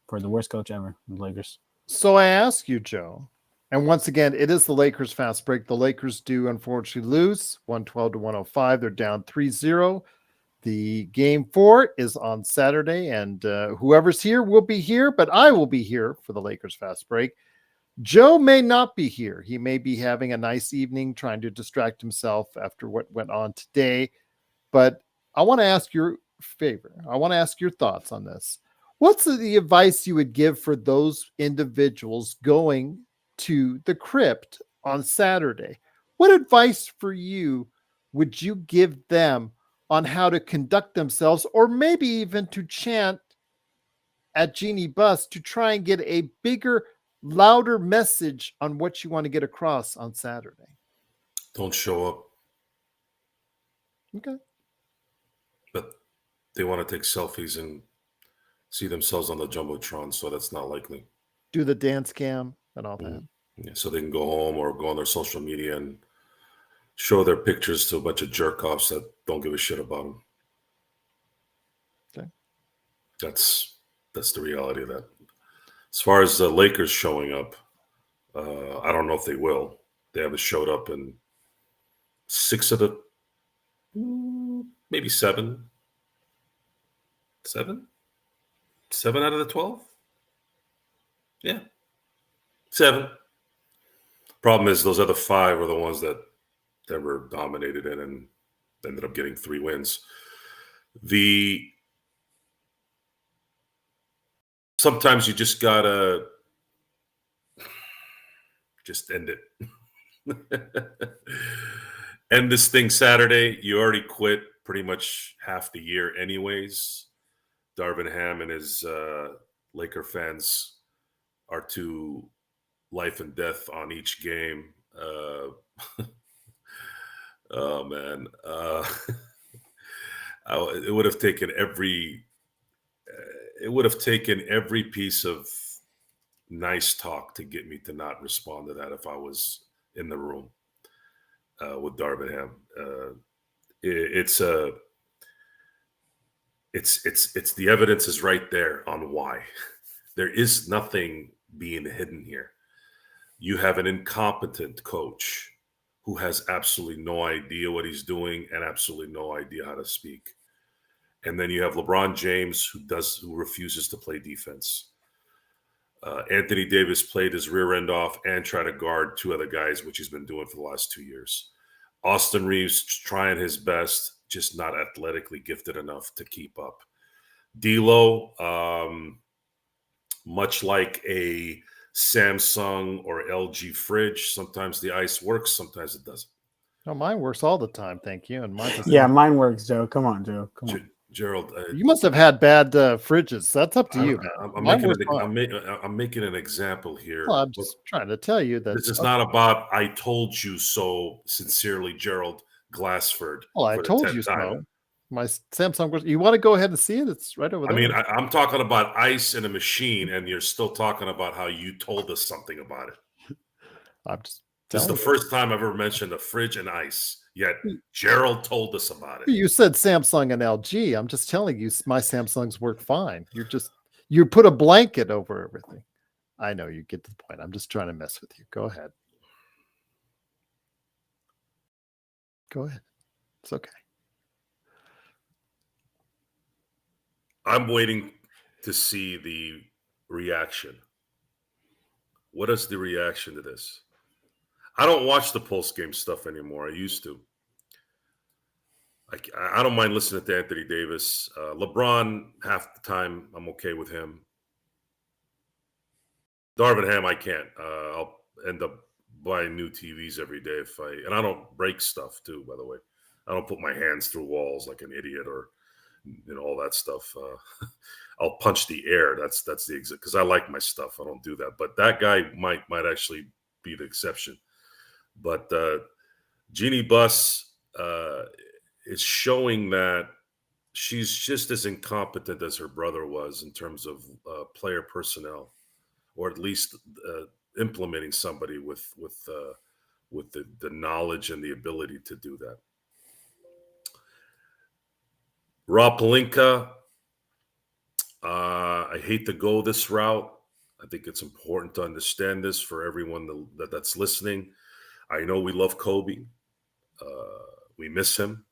for the worst coach ever in the Lakers. So I ask you, Joe, and once again, it is the Lakers fast break. The Lakers do unfortunately lose 112-105. They're down 3-0. The game 4 is on Saturday, and whoever's here will be here, but I will be here for the Lakers fast break. Joe may not be here. He may be having a nice evening trying to distract himself after what went on today. But I want to ask your favor. I want to ask your thoughts on this. What's the advice you would give for those individuals going to the crypt on Saturday? What advice for you would you give them on how to conduct themselves, or maybe even to chant at Jeanie Bus to try and get a bigger, louder message on what you want to get across on Saturday? Don't show up. Okay. But they want to take selfies and see themselves on the Jumbotron, so that's not likely. Do the dance cam and all that. Yeah, so they can go home or go on their social media and show their pictures to a bunch of jerk-offs that don't give a shit about them. Okay. That's the reality of that. As far as the Lakers showing up, I don't know if they will. They haven't showed up in 6 of the, maybe 7. 7? 7 out of the 12? Yeah. 7. Problem is, those other 5 are the ones that were dominated in and ended up getting 3 wins. Sometimes you just gotta just end it. End this thing Saturday. You already quit pretty much half the year anyways. Darvin Ham and his Laker fans are to life and death on each game. Oh man, it would have taken every piece of nice talk to get me to not respond to that if I was in the room with Darvin Ham. It's the evidence is right there on why. There is nothing being hidden here. You have an incompetent coach who has absolutely no idea what he's doing and absolutely no idea how to speak. And then you have LeBron James who refuses to play defense. Anthony Davis played his rear end off and tried to guard 2 other guys, which he's been doing for the last 2 years. Austin Reeves trying his best, just not athletically gifted enough to keep up. D'Lo, much like a Samsung or LG fridge, sometimes the ice works, sometimes it doesn't. No, mine works all the time, thank you. And mine Yeah, mine works, Joe. Come on, Joe. Come on. Gerald, you must have had bad fridges. That's up to you, man. I'm making an example here. Well, I'm just trying to tell you that this is not about "I told you so" sincerely, Gerald Glassford. Well, I told you so. My Samsung was. You want to go ahead and see it? It's right over there. I mean, I'm talking about ice in a machine, and you're still talking about how you told us something about it. I'm just. This is the first time I've ever mentioned a fridge and ice. Yet Gerald told us about it. You said Samsung and LG. I'm just telling you, my Samsungs work fine. You put a blanket over everything. I know, you get the point. I'm just trying to mess with you. Go ahead. Go ahead. It's okay. I'm waiting to see the reaction. What is the reaction to this? I don't watch the post-game stuff anymore. I used to. I don't mind listening to Anthony Davis. LeBron, half the time, I'm okay with him. Darvin Ham, I can't. I'll end up buying new TVs every day and I don't break stuff too, by the way. I don't put my hands through walls like an idiot or all that stuff. I'll punch the air. That's the exit because I like my stuff. I don't do that. But that guy might actually be the exception. But Jeanie Buss is showing that she's just as incompetent as her brother was in terms of player personnel, or at least implementing somebody with the knowledge and the ability to do that. Rob Pelinka, I hate to go this route. I think it's important to understand this for everyone that's listening. I know we love Kobe. We miss him,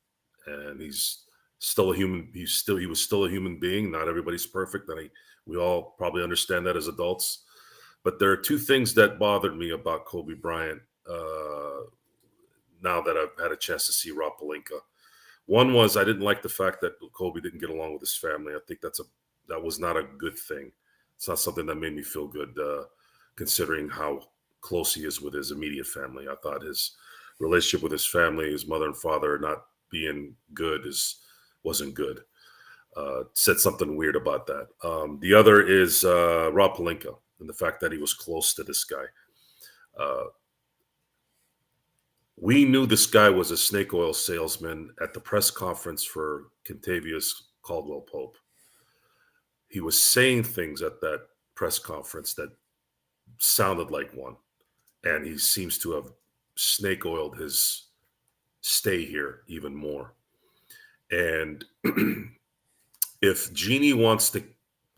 and he's still a human. He was still a human being. Not everybody's perfect, and we all probably understand that as adults. But there are two things that bothered me about Kobe Bryant now that I've had a chance to see Rob Pelinka. One was I didn't like the fact that Kobe didn't get along with his family. I think that was not a good thing. It's not something that made me feel good, considering how close he is with his immediate family. I thought his relationship with his family, his mother and father, not being good wasn't good. Said something weird about that. The other is Rob Pelinka and the fact that he was close to this guy. We knew this guy was a snake oil salesman at the press conference for Kentavious Caldwell-Pope. He was saying things at that press conference that sounded like one, and he seems to have snake oiled his stay here even more. And if Jeanie wants to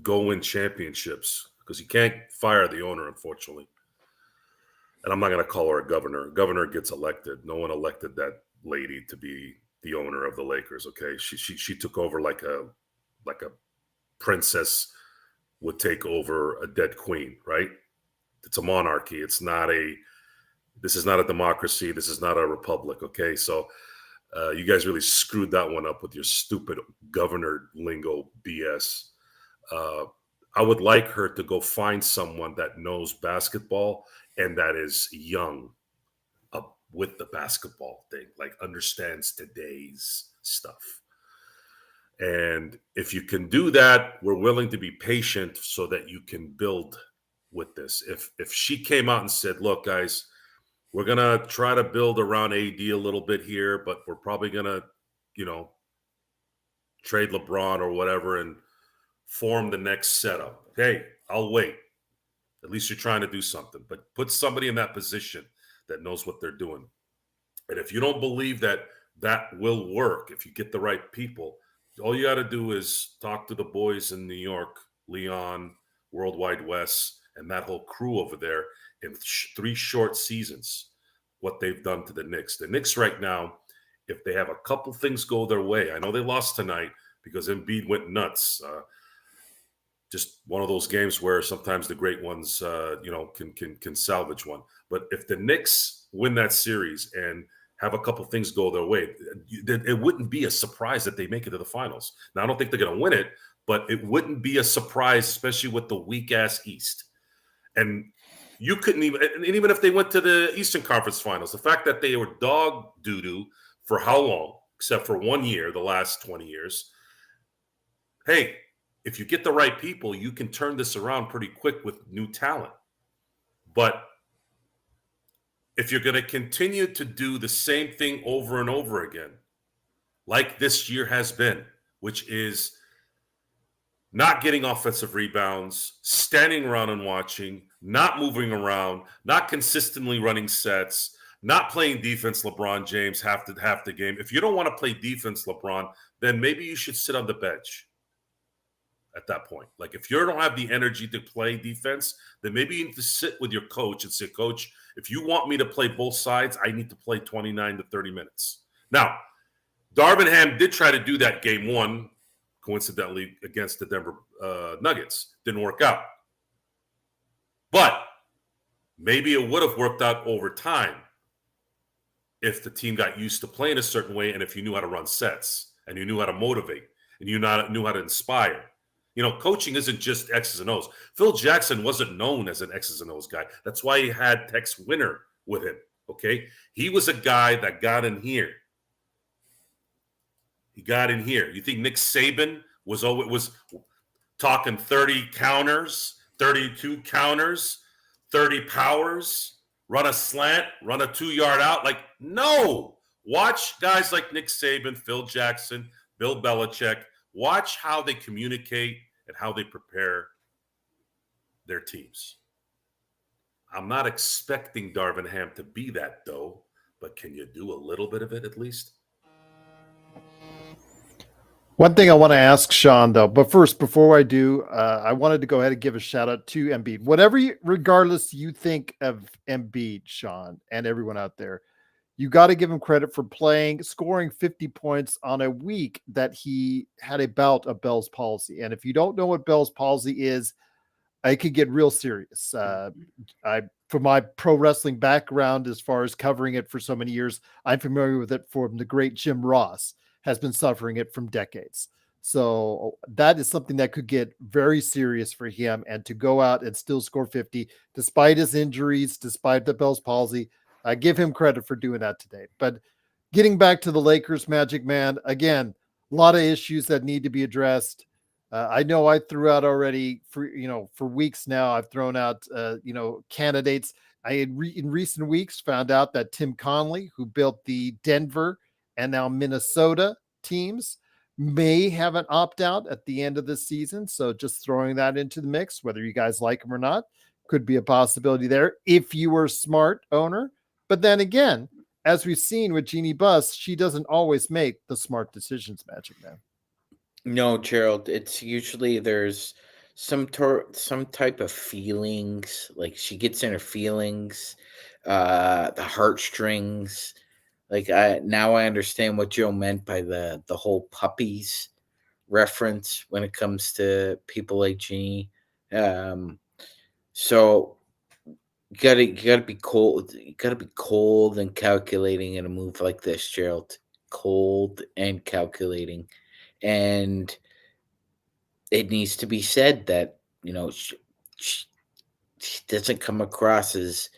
go win championships, because you can't fire the owner, unfortunately, and I'm not going to call her a governor. Governor gets elected. No one elected that lady to be the owner of the Lakers. Okay, she took over like a princess would take over a dead queen, right? It's a monarchy. This is not a democracy. This is not a republic. Okay, so you guys really screwed that one up with your stupid governor lingo BS. I would like her to go find someone that knows basketball and that is young with the basketball thing, like understands today's stuff. And if you can do that, we're willing to be patient so that you can build with this. If she came out and said, look, guys, we're going to try to build around AD a little bit here, but we're probably going to, trade LeBron or whatever and form the next setup. Hey, I'll wait. At least you're trying to do something, but put somebody in that position that knows what they're doing. And if you don't believe that will work, if you get the right people, all you got to do is talk to the boys in New York, Leon, Worldwide West, and that whole crew over there in 3 short seasons, what they've done to the Knicks. The Knicks right now, if they have a couple things go their way, I know they lost tonight because Embiid went nuts. Just one of those games where sometimes the great ones, can salvage one. But if the Knicks win that series and have a couple things go their way, it wouldn't be a surprise that they make it to the finals. Now, I don't think they're going to win it, but it wouldn't be a surprise, especially with the weak-ass East. And you couldn't even if they went to the Eastern Conference Finals, the fact that they were dog doo-doo for how long, except for 1 year, the last 20 years, hey, if you get the right people, you can turn this around pretty quick with new talent. But if you're going to continue to do the same thing over and over again, like this year has been, which is not getting offensive rebounds, standing around and watching, not moving around, not consistently running sets, not playing defense, LeBron James, half the game. If you don't want to play defense, LeBron, then maybe you should sit on the bench at that point. Like if you don't have the energy to play defense, then maybe you need to sit with your coach and say, Coach, if you want me to play both sides, I need to play 29 to 30 minutes. Now, Darvin Ham did try to do that game 1, coincidentally, against the Denver Nuggets. Didn't work out. But maybe it would have worked out over time. if the team got used to playing a certain way, and if you knew how to run sets, and you knew how to motivate, and you knew how to inspire. Coaching isn't just X's and O's. Phil Jackson wasn't known as an X's and O's guy. That's why he had Tex Winter with him, okay? He was a guy that got in here. He got in here. You think Nick Saban was talking 30 counters, 32 counters, 30 powers, run a slant, run a 2-yard out? Like, no. Watch guys like Nick Saban, Phil Jackson, Bill Belichick. Watch how they communicate and how they prepare their teams. I'm not expecting Darvin Ham to be that, though, but can you do a little bit of it at least? One thing I want to ask Sean, though, but first, before I do, I wanted to go ahead and give a shout out to Embiid. Regardless you think of Embiid, Sean, and everyone out there, you got to give him credit for scoring 50 points on a week that he had a bout of Bell's palsy. And if you don't know what Bell's palsy is, it could get real serious. From my pro wrestling background, as far as covering it for so many years, I'm familiar with it from the great Jim Ross. Has been suffering it from decades. So that is something that could get very serious for him. And to go out and still score 50, despite his injuries, despite the Bell's palsy, I give him credit for doing that today. But getting back to the Lakers, Magic Man, again, a lot of issues that need to be addressed. I know I threw out already for weeks now, I've thrown out, candidates. I had in recent weeks found out that Tim Conley, who built the Denver and now Minnesota teams, may have an opt-out at the end of the season. So just throwing that into the mix, whether you guys like him or not, could be a possibility there if you were a smart owner. But then again, as we've seen with Jeanie Buss, she doesn't always make the smart decisions, Magic Man. No, Gerald, it's usually there's some type of feelings, like she gets in her feelings, the heartstrings. Like I understand what Joe meant by the whole puppies reference when it comes to people like Jeanie. So you gotta be cold. You gotta be cold and calculating in a move like this, Gerald. Cold and calculating, and it needs to be said that she doesn't come across as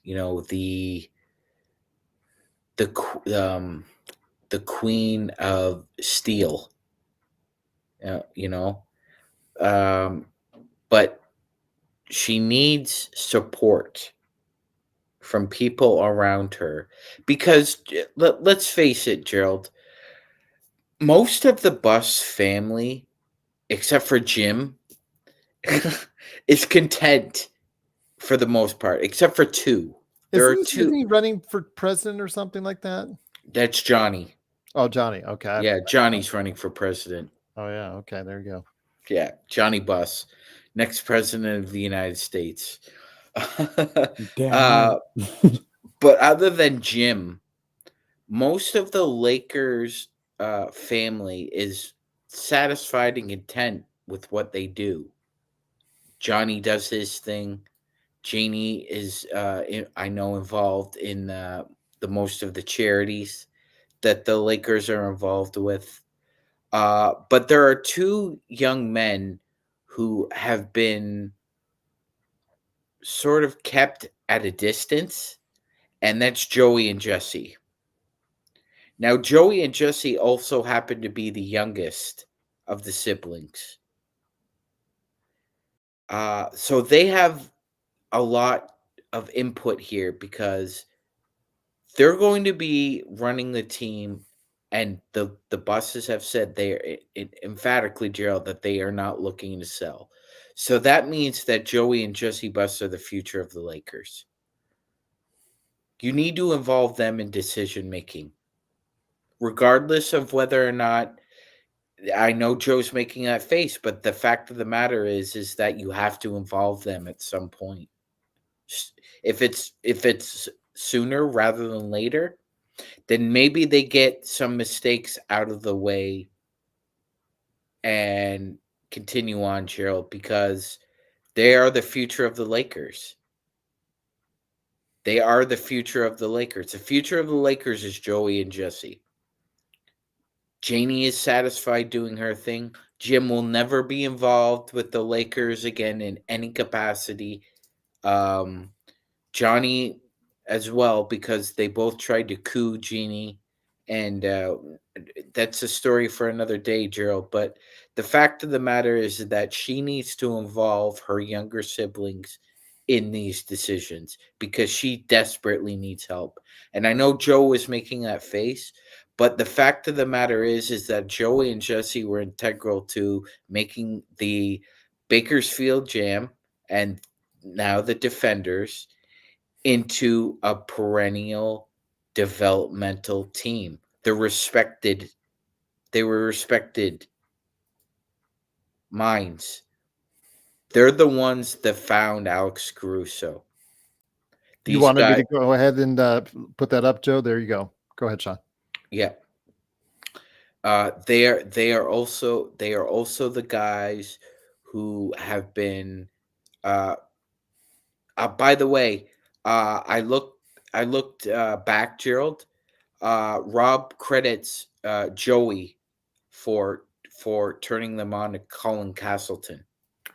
the queen of steel, but she needs support from people around her because let's face it, Gerald, most of the Buss family, except for Jim, is content for the most part, except for two. Isn't he running for president or something like that? That's Johnny. Oh, Johnny. Okay. Yeah, Johnny's running for president. Oh, yeah. Okay, there you go. Yeah, Johnny Buss, next president of the United States. But other than Jim, most of the Lakers family is satisfied and content with what they do. Johnny does his thing. Jeanie is, I know, involved in the most of the charities that the Lakers are involved with. But there are two young men who have been sort of kept at a distance, and that's Joey and Jesse. Now, Joey and Jesse also happen to be the youngest of the siblings. So they have a lot of input here because they're going to be running the team, and the Busses have said they emphatically, Gerald, that they are not looking to sell. So that means that Joey and Jesse Buss are the future of the Lakers. You need to involve them in decision making, regardless of whether or not. I know Joe's making that face, but the fact of the matter is that you have to involve them at some point. If it's sooner rather than later, then maybe they get some mistakes out of the way and continue on, Gerald, because they are the future of the Lakers. They are the future of the Lakers. The future of the Lakers is Joey and Jesse. Jeanie is satisfied doing her thing. Jim will never be involved with the Lakers again in any capacity. Johnny as well, because they both tried to coup Jeanie, and that's a story for another day, Gerald. But the fact of the matter is that she needs to involve her younger siblings in these decisions because she desperately needs help. And I know Joe was making that face, but the fact of the matter is that Joey and Jesse were integral to making the Bakersfield Jam and now the Defenders into a perennial developmental team. They were respected minds. They're the ones that found Alex Caruso. You wanted me to go ahead and put that up, Joe? There you go. Go ahead, Sean. Yeah. They are also the guys who have been by the way, I looked back, Gerald. Rob credits Joey for turning them on to Colin Castleton.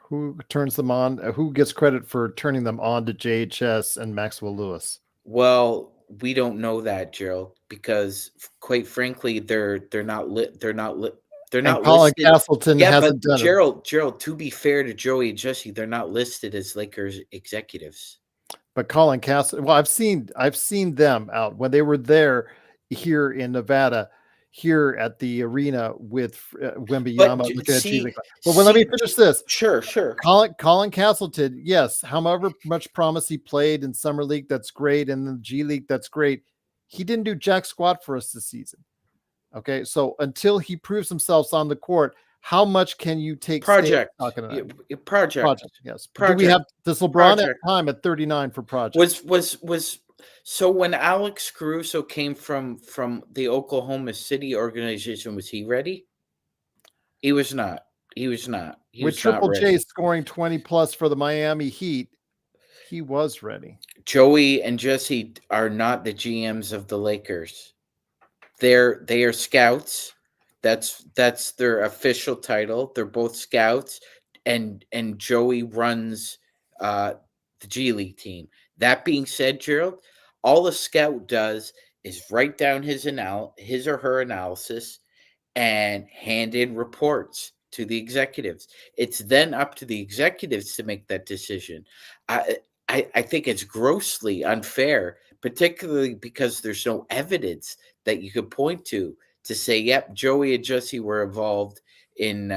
Who turns them on? Who gets credit for turning them on to JHS and Maxwell Lewis? Well, we don't know that, Gerald, because quite frankly, they're not Colin listed. Castleton hasn't done it. Gerald, to be fair to Joey and Jesse, they're not listed as Lakers executives. But Colin Castleton, well, I've seen them out when they were there here in Nevada, here at the arena with Wembanyama. Let me finish this. Sure. Colin Castleton, yes, however much promise he played in Summer League, that's great. And the G League, that's great. He didn't do jack squat for us this season. Okay, so until he proves himself on the court, how much can you take? Project. Yes. Project. Do we have this LeBron at time at 39 for project? Was so when Alex Caruso came from the Oklahoma City organization, was he ready? He was not. With Triple J scoring 20 plus for the Miami Heat, he was ready. Joey and Jesse are not the GMs of the Lakers. They are scouts. That's their official title. They're both scouts, and Joey runs the G League team. That being said, Gerald, all a scout does is write down his or her analysis and hand in reports to the executives. It's then up to the executives to make that decision. I think it's grossly unfair, particularly because there's no evidence that you could point to say, yep, Joey and Jesse were involved in,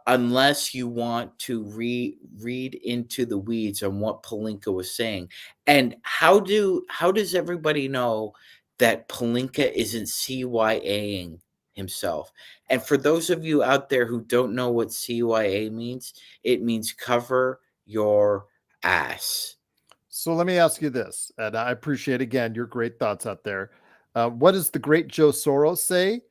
unless you want to read into the weeds on what Pelinka was saying. And how does everybody know that Pelinka isn't CYAing himself? And for those of you out there who don't know what CYA means, it means cover your ass. So let me ask you this, and I appreciate again your great thoughts out there. What does the great Joe Soros say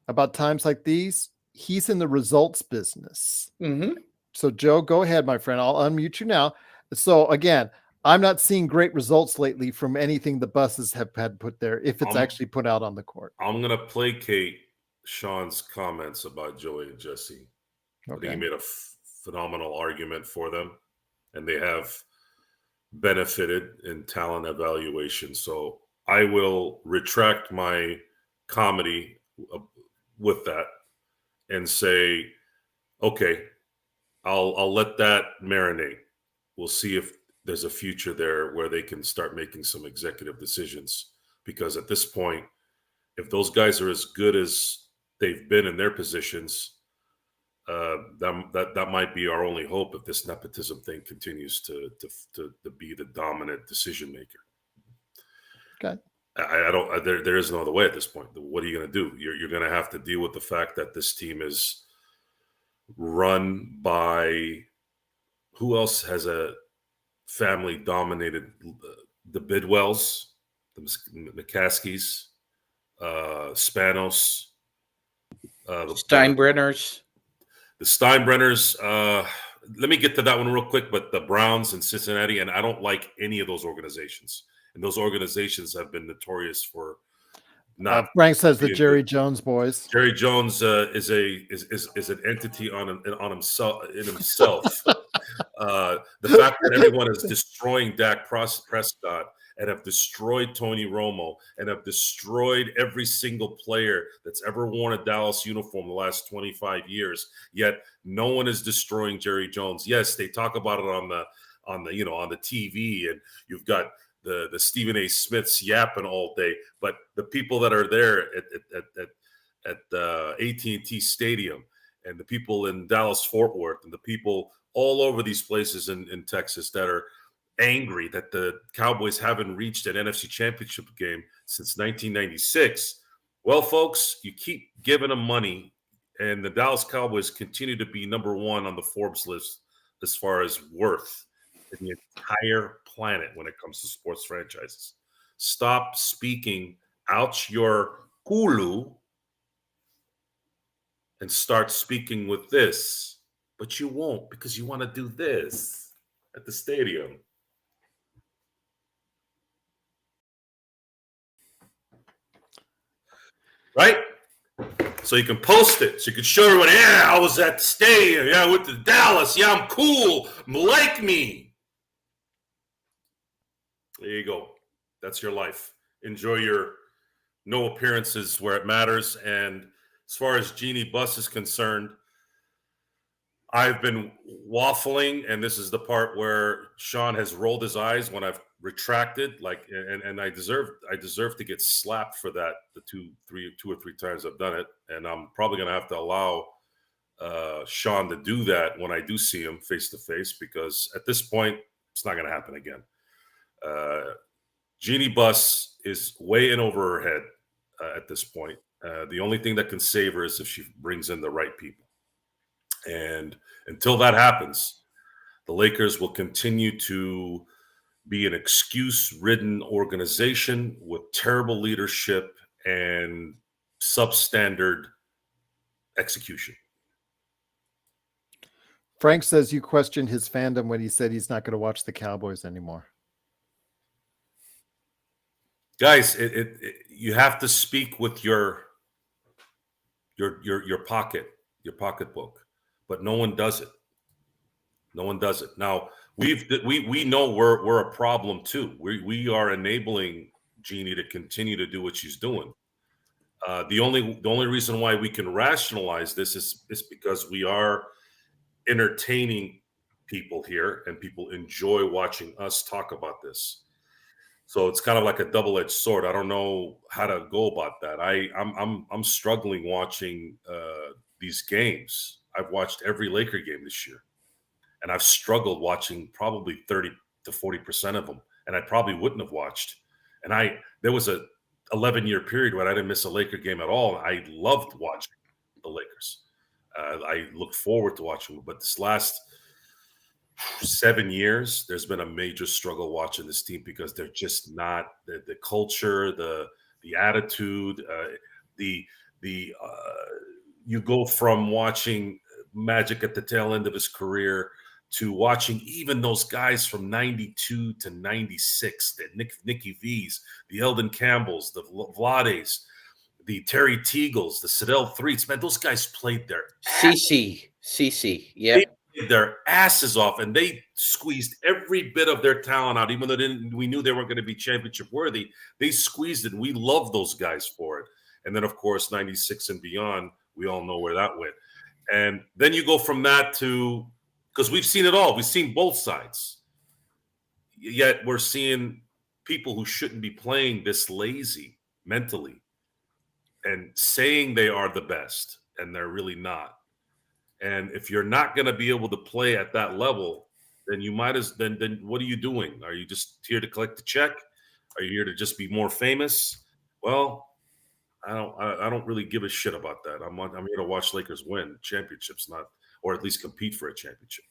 about times like these? He's in the results business. Mm-hmm. So Joe, go ahead, my friend. I'll unmute you now. So again, I'm not seeing great results lately from anything the buses have had put there, if it's actually put out on the court. I'm going to placate Sean's comments about Joey and Jesse. Okay. I think he made a phenomenal argument for them, and they have benefited in talent evaluation. So I will retract my comedy with that and say, okay, I'll let that marinate. We'll see if there's a future there where they can start making some executive decisions. Because at this point, if those guys are as good as they've been in their positions, that might be our only hope if this nepotism thing continues to be the dominant decision maker. Okay. There is no other way at this point. What are you going to do? You're going to have to deal with the fact that this team is run by who else has a family dominated? The Bidwells, the McCaskies, Spanos, the Steinbrenners. The Steinbrenners, let me get to that one real quick, but the Browns and Cincinnati, and I don't like any of those organizations. and those organizations have been notorious for not. Frank says the being Jerry good. Jones boys. Jerry Jones is an entity on himself in himself. The fact that everyone is destroying Dak Prescott and have destroyed Tony Romo and have destroyed every single player that's ever worn a Dallas uniform the last 25 years, yet no one is destroying Jerry Jones. Yes, they talk about it on the TV, and you've got the Stephen A. Smiths yapping all day, but the people that are there at AT&T Stadium, and the people in Dallas Fort Worth, and the people all over these places in Texas that are angry that the Cowboys haven't reached an NFC Championship game since 1996. Well, folks, you keep giving them money, and the Dallas Cowboys continue to be number one on the Forbes list as far as worth in the entire planet when it comes to sports franchises. Stop speaking out your hulu and start speaking with this. But you won't, because you want to do this at the stadium. Right? So you can post it. So you can show everyone, yeah, I was at the stadium. Yeah, I went to Dallas. Yeah, I'm cool. Like me. There you go. That's your life. Enjoy your no appearances where it matters. And as far as Jeanie Buss is concerned, I've been waffling, and this is the part where Sean has rolled his eyes when I've retracted, and I deserve to get slapped for that the two or three times I've done it, and I'm probably going to have to allow Sean to do that when I do see him face to face, because at this point it's not going to happen again. Jeanie Buss is way in over her head at this point. The only thing that can save her is if she brings in the right people. And until that happens, the Lakers will continue to be an excuse-ridden organization with terrible leadership and substandard execution. Frank says you questioned his fandom when he said he's not going to watch the Cowboys anymore. Guys, you have to speak with your pocketbook. But no one does it. No one does it. Now we know we're a problem too. We are enabling Jeanie to continue to do what she's doing. The only reason why we can rationalize this is because we are entertaining people here, and people enjoy watching us talk about this. So it's kind of like a double-edged sword. I don't know how to go about that. I'm struggling watching these games. I've watched every Laker game this year, and I've struggled watching probably 30 to 40% of them, and I probably wouldn't have watched. And there was a 11-year period when I didn't miss a Laker game at all. I loved watching the Lakers. I look forward to watching them, but this last 7 years, there's been a major struggle watching this team, because they're just not the culture, the attitude, you go from watching Magic at the tail end of his career to watching even those guys from 92 to 96, the Nicky V's, the Eldon Campbells, the Vlades, the Terry Teagles, the Sedell Threets. Man, those guys played their CC, yeah. They played their asses off, and they squeezed every bit of their talent out, even though we knew they weren't going to be championship worthy. They squeezed it, and we love those guys for it. And then, of course, 96 and beyond, we all know where that went. And then you go from that to, because we've seen it all. We've seen both sides. Yet we're seeing people who shouldn't be playing this lazy mentally and saying they are the best, and they're really not. And if you're not going to be able to play at that level, then you might as then what are you doing? Are you just here to collect a check? Are you here to just be more famous? Well, I don't really give a shit about that. I'm here to watch Lakers win championships, or at least compete for a championship.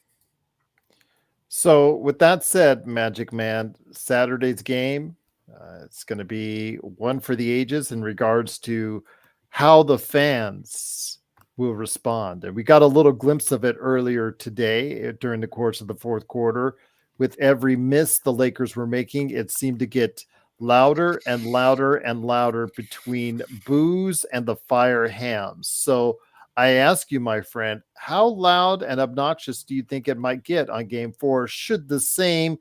So with that said, Magic Man, Saturday's game, it's going to be one for the ages in regards to how the fans will respond. And we got a little glimpse of it earlier today during the course of the fourth quarter. With every miss the Lakers were making, it seemed to get louder and louder and louder between boos and the fire hams. So I ask you, my friend, how loud and obnoxious do you think it might get on game 4 should the same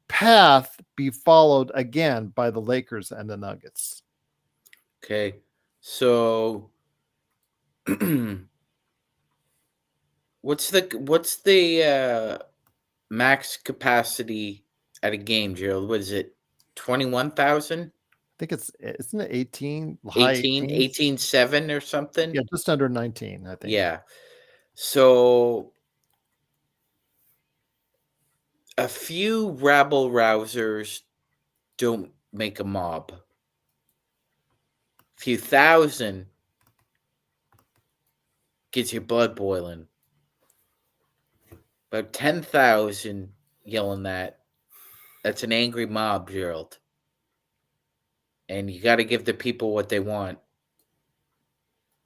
path be followed again by the Lakers and the Nuggets? Okay. So what's the max capacity at a game, Gerald? What is it? 21,000? I think isn't it 18, high 18, 18s? 18.7 or something? Yeah, just under 19, I think. Yeah. So a few rabble rousers don't make a mob. A few thousand gets your blood boiling. About 10,000 yelling that's an angry mob, Gerald. And you got to give the people what they want.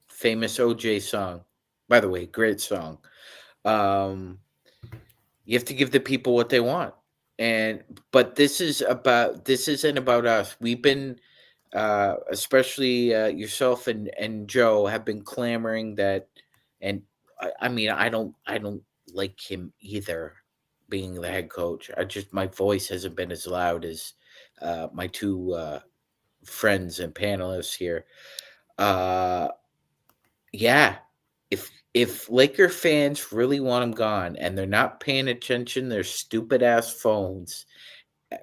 Famous OJ song. By the way, great song. You have to give the people what they want. But this isn't about us. We've been especially yourself and Joe have been clamoring that, and I mean I don't like him either being the head coach. My voice hasn't been as loud as my two friends and panelists here. Yeah, if Laker fans really want him gone and they're not paying attention, their stupid ass phones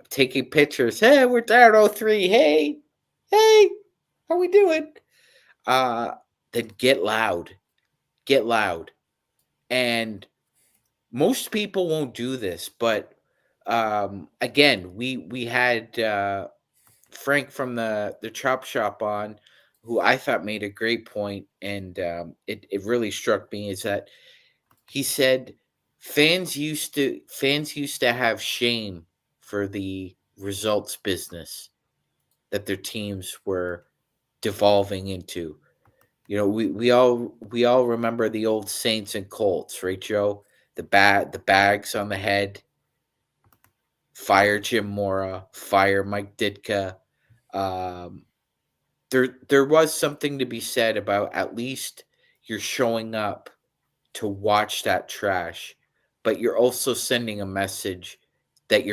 taking pictures. Hey, we're down 0-3. Hey, how we doing? Then get loud. Get loud. And most people won't do this, but again, we had Frank from the Chop Shop on, who I thought made a great point, and it really struck me, is that he said fans used to have shame for the results business that their teams were devolving into. You know, we all remember the old Saints and Colts, right, Joe? The bags on the head. Fire Jim Mora, fire Mike Ditka. There was something to be said about at least you're showing up to watch that trash, but you're also sending a message that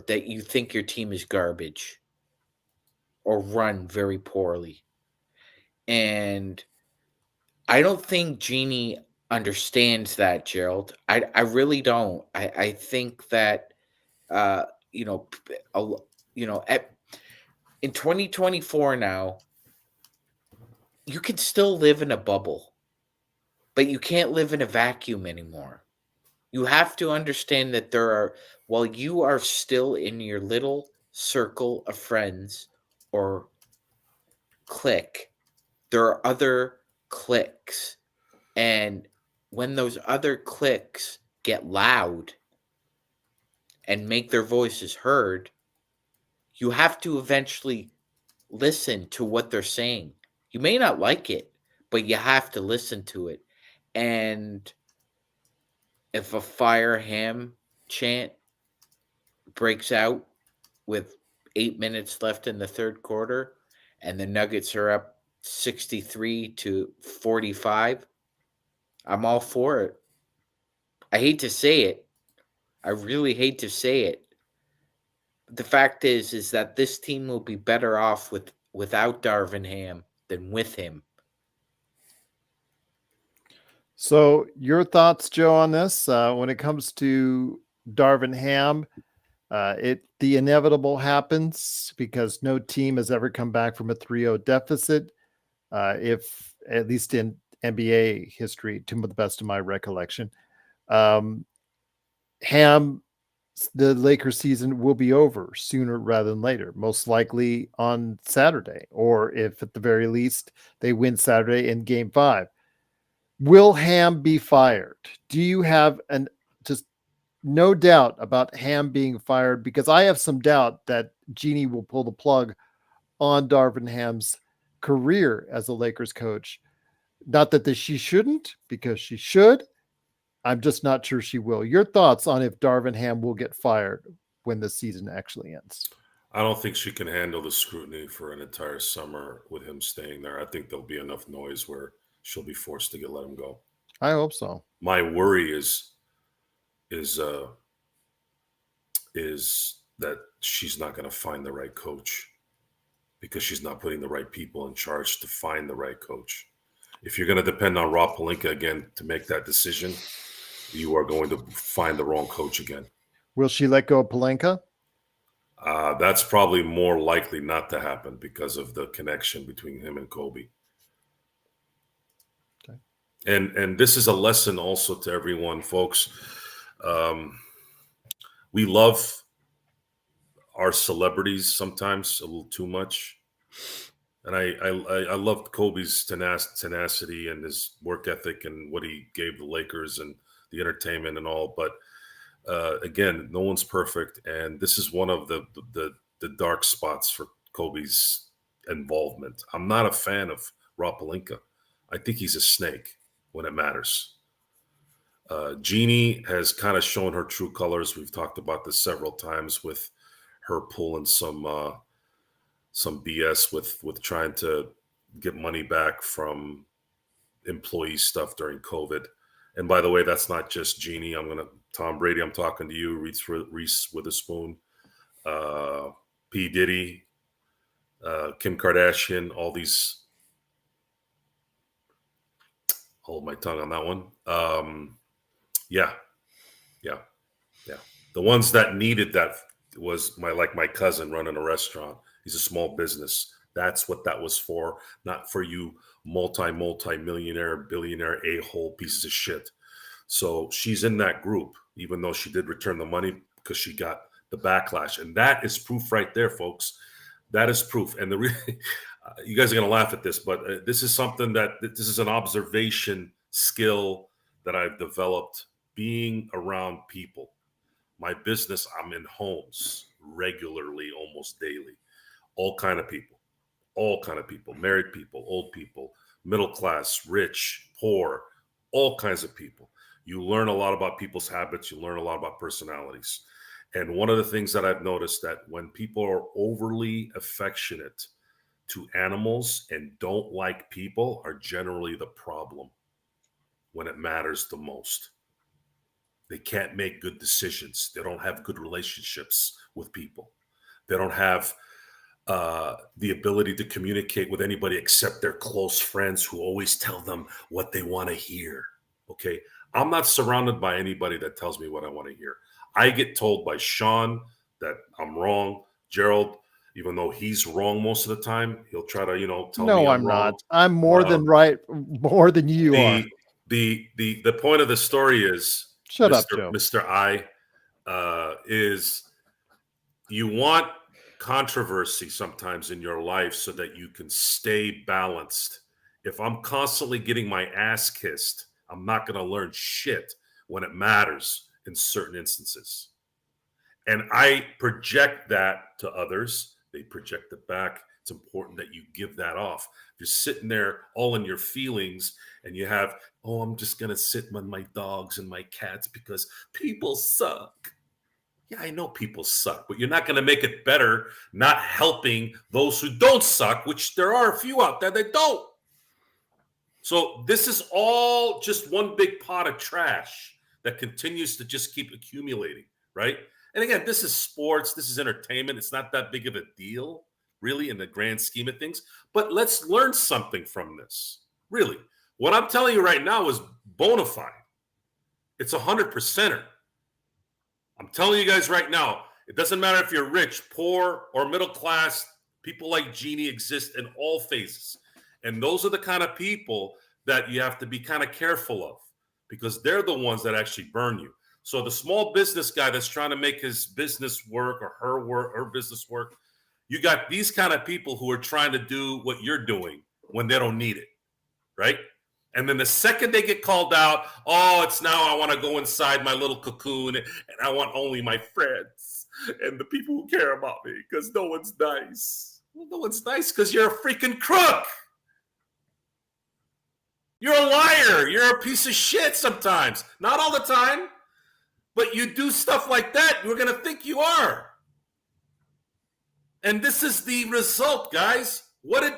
that you think your team is garbage or run very poorly. And I don't think Jeanie understands that, Gerald. I really don't. I think that uh, you know, in 2024 now, you can still live in a bubble, but you can't live in a vacuum anymore. You have to understand that while you are still in your little circle of friends or clique, there are other cliques. And when those other cliques get loud and make their voices heard, you have to eventually listen to what they're saying. You may not like it, but you have to listen to it. And if a fire ham chant breaks out with 8 minutes left in the third quarter and the Nuggets are up 63-45, I'm all for it. I hate to say it. I really hate to say it. The fact is that this team will be better off without Darvin Ham than with him. So your thoughts, Joe, on this when it comes to Darvin Ham? The inevitable happens because no team has ever come back from a 3-0 deficit, if at least in NBA history, to the best of my recollection. Ham, the Lakers season will be over sooner rather than later, most likely on Saturday, or if at the very least they win Saturday in Game 5. Will Ham be fired? Do you have just no doubt about Ham being fired? Because I have some doubt that Jeanie will pull the plug on Darvin Ham's career as a Lakers coach. Not that she shouldn't, because she should. I'm just not sure she will. Your thoughts on if Darvin Ham will get fired when the season actually ends? I don't think she can handle the scrutiny for an entire summer with him staying there. I think there'll be enough noise where she'll be forced to let him go. I hope so. My worry is that she's not going to find the right coach because she's not putting the right people in charge to find the right coach. If you're going to depend on Rob Pelinka again to make that decision, you are going to find the wrong coach again. Will she let go of Pelinka? That's probably more likely not to happen because of the connection between him and Kobe. Okay. And this is a lesson also to everyone, folks. We love our celebrities sometimes a little too much. And I loved Kobe's tenacity and his work ethic and what he gave the Lakers and the entertainment and all. But again, no one's perfect. And this is one of the dark spots for Kobe's involvement. I'm not a fan of Rob Pelinka. I think he's a snake when it matters. Jeanie has kind of shown her true colors. We've talked about this several times with her pulling some BS with trying to get money back from employee stuff during COVID. And by the way, that's not just Jeanie. Tom Brady, I'm talking to you, Reese Witherspoon, P. Diddy, Kim Kardashian, all these. Hold my tongue on that one. Yeah. The ones that needed that was my cousin running a restaurant. He's a small business. That's what that was for, not for you multi-millionaire, billionaire, a-hole pieces of shit. So she's in that group, even though she did return the money because she got the backlash. And that is proof right there, folks. That is proof. And you guys are going to laugh at this, but this is something this is an observation skill that I've developed being around people. My business, I'm in homes regularly, almost daily. All kind of people, married people, old people, middle class, rich, poor, all kinds of people. You learn a lot about people's habits. You learn a lot about personalities. And one of the things that I've noticed that when people are overly affectionate to animals and don't like people are generally the problem when it matters the most. They can't make good decisions. They don't have good relationships with people. They don't have the ability to communicate with anybody except their close friends who always tell them what they want to hear. Okay. I'm not surrounded by anybody that tells me what I want to hear. I get told by Sean that I'm wrong. Gerald, even though he's wrong most of the time, he'll try to, tell me I'm wrong. not. I'm more than right, more than you are. The point of the story is, Shut up, Joe. Mr. I, is you want controversy sometimes in your life so that you can stay balanced. If I'm constantly getting my ass kissed, I'm not going to learn shit when it matters in certain instances. And I project that to others. They project it back. It's important that you give that off. If you're sitting there all in your feelings and you have, I'm just going to sit with my dogs and my cats because people suck. Yeah, I know people suck, but you're not going to make it better not helping those who don't suck, which there are a few out there that don't. So this is all just one big pot of trash that continues to just keep accumulating, right? And again, this is sports. This is entertainment. It's not that big of a deal, really, in the grand scheme of things. But let's learn something from this, really. What I'm telling you right now is bona fide. It's 100%er. I'm telling you guys right now, it doesn't matter if you're rich, poor, or middle class. People like Jeanie exist in all phases. And those are the kind of people that you have to be kind of careful of because they're the ones that actually burn you. So the small business guy that's trying to make his business work or her business work, you got these kind of people who are trying to do what you're doing when they don't need it, right? And then the second they get called out, it's now I want to go inside my little cocoon and I want only my friends and the people who care about me because no one's nice. Well, no one's nice because you're a freaking crook. You're a liar. You're a piece of shit sometimes. Not all the time, but you do stuff like that. We're going to think you are. And this is the result, guys. What did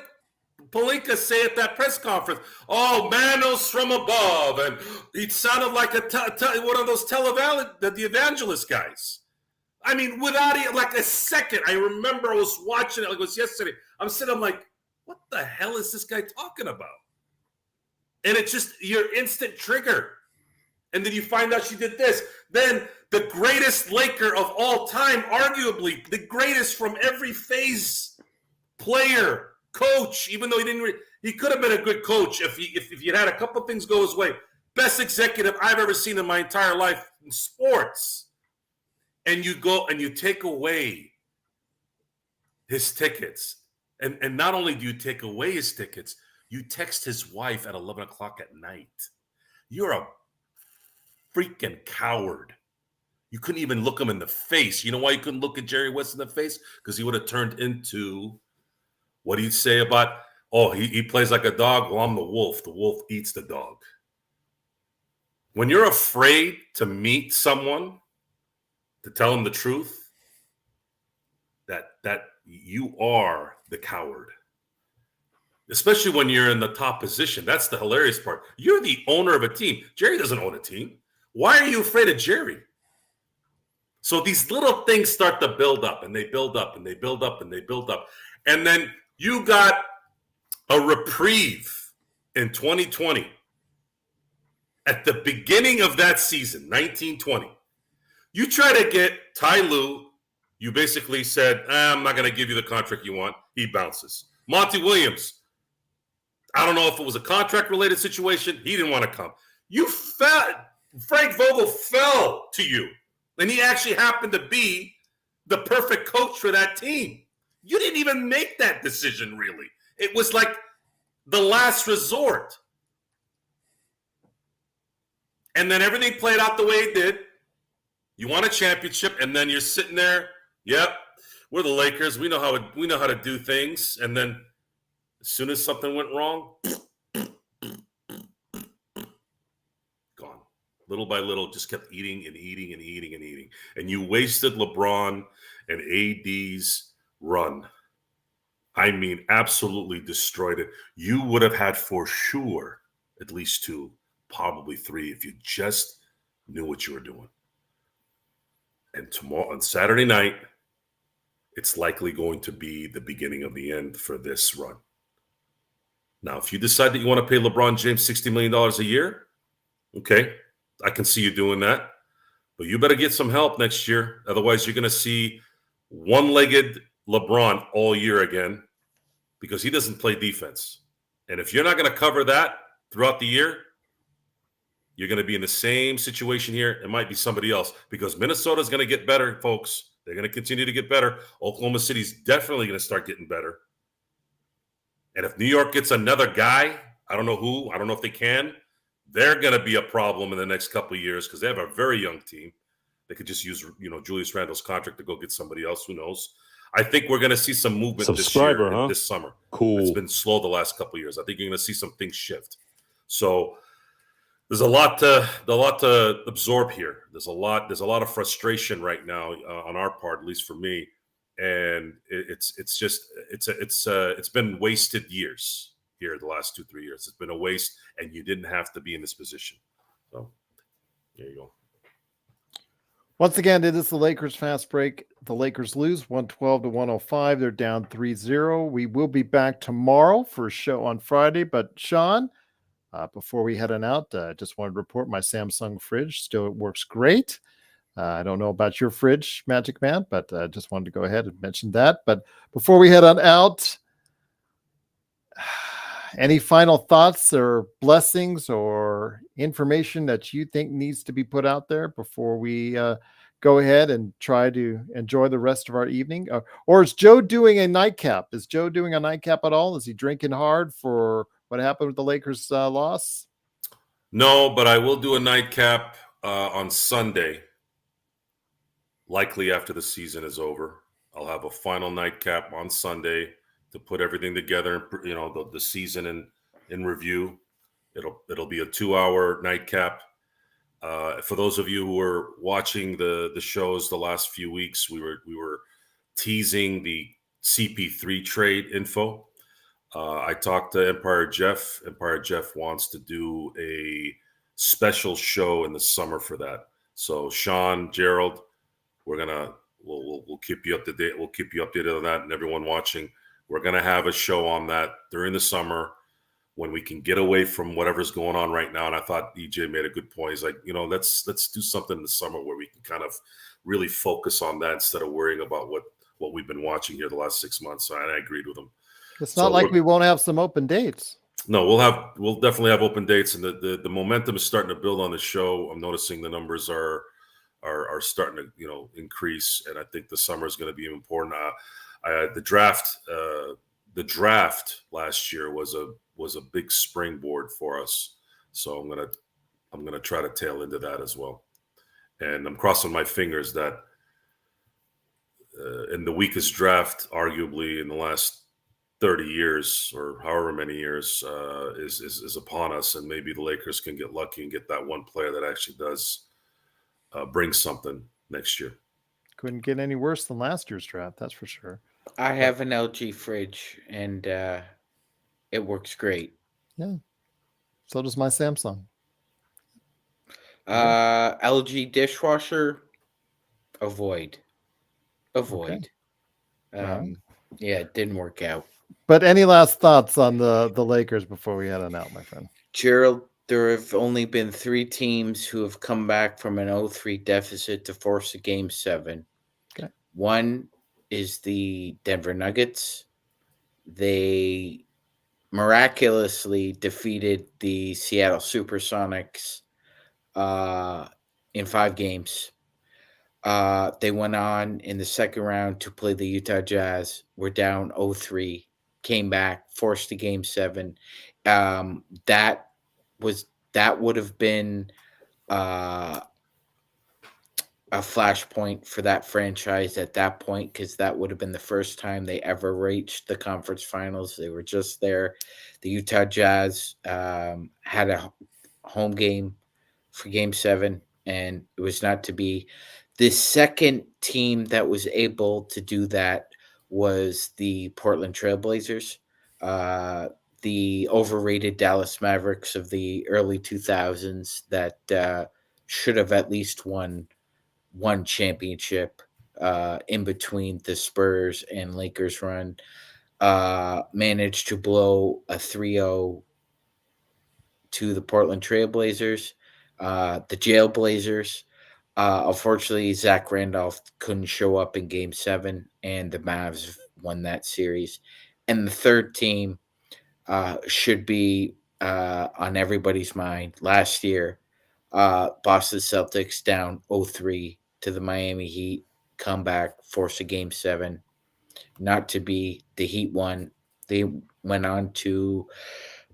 Pelinka say at that press conference? Oh, manos from above. And he sounded like one of those the evangelist guys. I mean, without it, like a second, I remember I was watching it like it was yesterday. I'm like, what the hell is this guy talking about? And it's just your instant trigger. And then you find out she did this. Then the greatest Laker of all time, arguably the greatest from every phase, player, coach, even though he could have been a good coach if he had a couple things go his way. Best executive I've ever seen in my entire life in sports. And you go and you take away his tickets. And not only do you take away his tickets, you text his wife at 11 o'clock at night. You're a freaking coward. You couldn't even look him in the face. You know why you couldn't look at Jerry West in the face? Because he would have turned into, what do you say about, he plays like a dog? Well, I'm the wolf. The wolf eats the dog. When you're afraid to meet someone, to tell them the truth, that you are the coward. Especially when you're in the top position. That's the hilarious part. You're the owner of a team. Jerry doesn't own a team. Why are you afraid of Jerry? So these little things start to build up, and they build up, and they build up, and they build up. And then you got a reprieve in 2020. At the beginning of that season, 1920, you try to get Ty Lue. You basically said, I'm not going to give you the contract you want. He bounces. Monty Williams, I don't know if it was a contract-related situation. He didn't want to come. Frank Vogel fell to you. And he actually happened to be the perfect coach for that team. You didn't even make that decision, really. It was like the last resort. And then everything played out the way it did. You won a championship, and then you're sitting there. Yep, we're the Lakers. We know how to do things. And then as soon as something went wrong, gone. Little by little, just kept eating and eating and eating and eating. And you wasted LeBron and AD's run. I mean, absolutely destroyed it. You would have had for sure at least 2, probably 3, if you just knew what you were doing. And tomorrow, on Saturday night, it's likely going to be the beginning of the end for this run. Now, if you decide that you want to pay LeBron James $60 million a year, okay, I can see you doing that. But you better get some help next year. Otherwise, you're going to see one-legged LeBron all year again because he doesn't play defense. And if you're not going to cover that throughout the year, you're going to be in the same situation here. It might be somebody else because Minnesota's going to get better, folks. They're going to continue to get better. Oklahoma City's definitely going to start getting better. And if New York gets another guy, I don't know who, I don't know if they can, they're going to be a problem in the next couple of years because they have a very young team. They could just use, Julius Randle's contract to go get somebody else. Who knows? I think we're going to see some movement this year, this summer. Cool. It's been slow the last couple of years. I think you're going to see some things shift. So there's a lot to absorb here. There's a lot of frustration right now on our part, at least for me, and it's been wasted years here the last 2-3 years. It's been a waste, and you didn't have to be in this position. So there you go. Once again, it is the Lakers fast break. The Lakers lose 112-105. They're down 3-0. We will be back tomorrow for a show on Friday. But Sean, before we head on out, I just wanted to report my Samsung fridge still works great. I don't know about your fridge, Magic Man, but I just wanted to go ahead and mention that. But before we head on out, any final thoughts or blessings or information that you think needs to be put out there before we go ahead and try to enjoy the rest of our evening? Or is Joe doing a nightcap? Is Joe doing a nightcap at all? Is he drinking hard for what happened with the Lakers loss? No, but I will do a nightcap on Sunday, likely after the season is over. I'll have a final nightcap on Sunday to put everything together, the season in review. It'll be a 2-hour nightcap. For those of you who were watching the shows the last few weeks, we were teasing the CP3 trade info. I talked to Empire Jeff. Empire Jeff wants to do a special show in the summer for that. So Sean, Gerald, we'll keep you up to date. We'll keep you updated on that, and everyone watching, we're gonna have a show on that during the summer when we can get away from whatever's going on right now. And I thought EJ made a good point. He's like, let's do something in the summer where we can kind of really focus on that instead of worrying about what we've been watching here the last 6 months. So I agreed with him. It's not like we won't have some open dates. No, we'll definitely have open dates, and the momentum is starting to build on the show. I'm noticing the numbers are starting to increase, and I think the summer is going to be important. The draft last year was a big springboard for us, so I'm gonna try to tail into that as well, and I'm crossing my fingers that in the weakest draft, arguably in the last 30 years or however many years is upon us, and maybe the Lakers can get lucky and get that one player that actually does bring something next year. Couldn't get any worse than last year's draft, that's for sure. I have an LG fridge, and it works great. Yeah. So does my Samsung. LG dishwasher, avoid. Okay. Yeah, it didn't work out. But any last thoughts on the Lakers before we head on out, my friend? Gerald, there have only been 3 teams who have come back from an 0-3 deficit to force a Game 7. Okay. One is the Denver Nuggets. They miraculously defeated the Seattle Supersonics in 5 games. They went on in the second round to play the Utah Jazz. Were down 0-3, came back, forced a Game 7. That would have been a flashpoint for that franchise at that point, because that would have been the first time they ever reached the conference finals. They were just there. The Utah Jazz had a home game for Game 7, and it was not to be. The second team that was able to do that was the Portland Trailblazers, the overrated Dallas Mavericks of the early 2000s that should have at least won one championship in between the Spurs and Lakers run, managed to blow a 3-0 to the Portland Trailblazers, the Jailblazers. Unfortunately, Zach Randolph couldn't show up in Game 7, and the Mavs won that series. And the third team should be on everybody's mind. Last year, Boston Celtics down 0-3 to the Miami Heat, come back, force a Game 7. Not to be. The Heat won. They went on to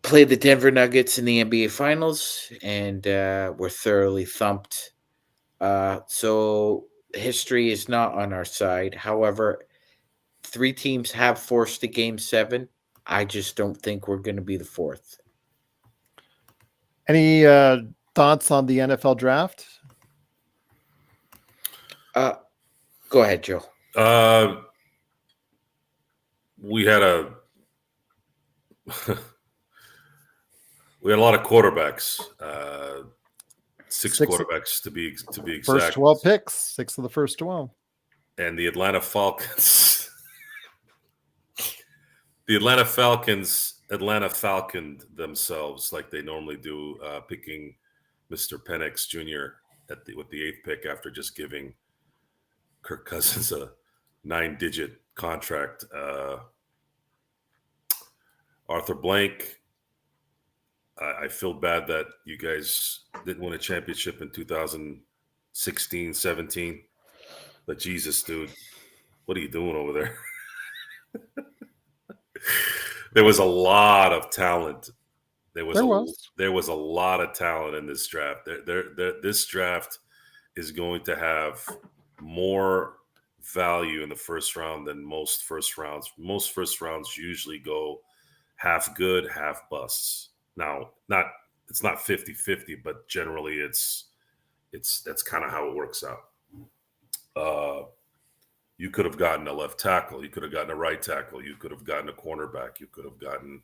play the Denver Nuggets in the NBA Finals and were thoroughly thumped. So history is not on our side. However, 3 teams have forced a Game 7. I just don't think we're going to be the 4th. Any thoughts on the NFL draft? Go ahead, Joe. We had a lot of quarterbacks. 6 quarterbacks to be exact. First 12 picks, 6 of the first 12. And the Atlanta Falcons Atlanta Falconed themselves like they normally do, picking Mr. Penix Jr. with the 8th pick after just giving Kirk Cousins a 9-digit contract. Arthur Blank, I feel bad that you guys didn't win a championship in 2016, 17. But Jesus, dude, what are you doing over there? There was a lot of talent. There was a lot of talent in this draft. This draft is going to have more value in the first round than most first rounds. Most first rounds usually go half good, half busts. Now, it's not 50-50, but generally that's kind of how it works out. You could have gotten a left tackle. You could have gotten a right tackle. You could have gotten a cornerback. You could have gotten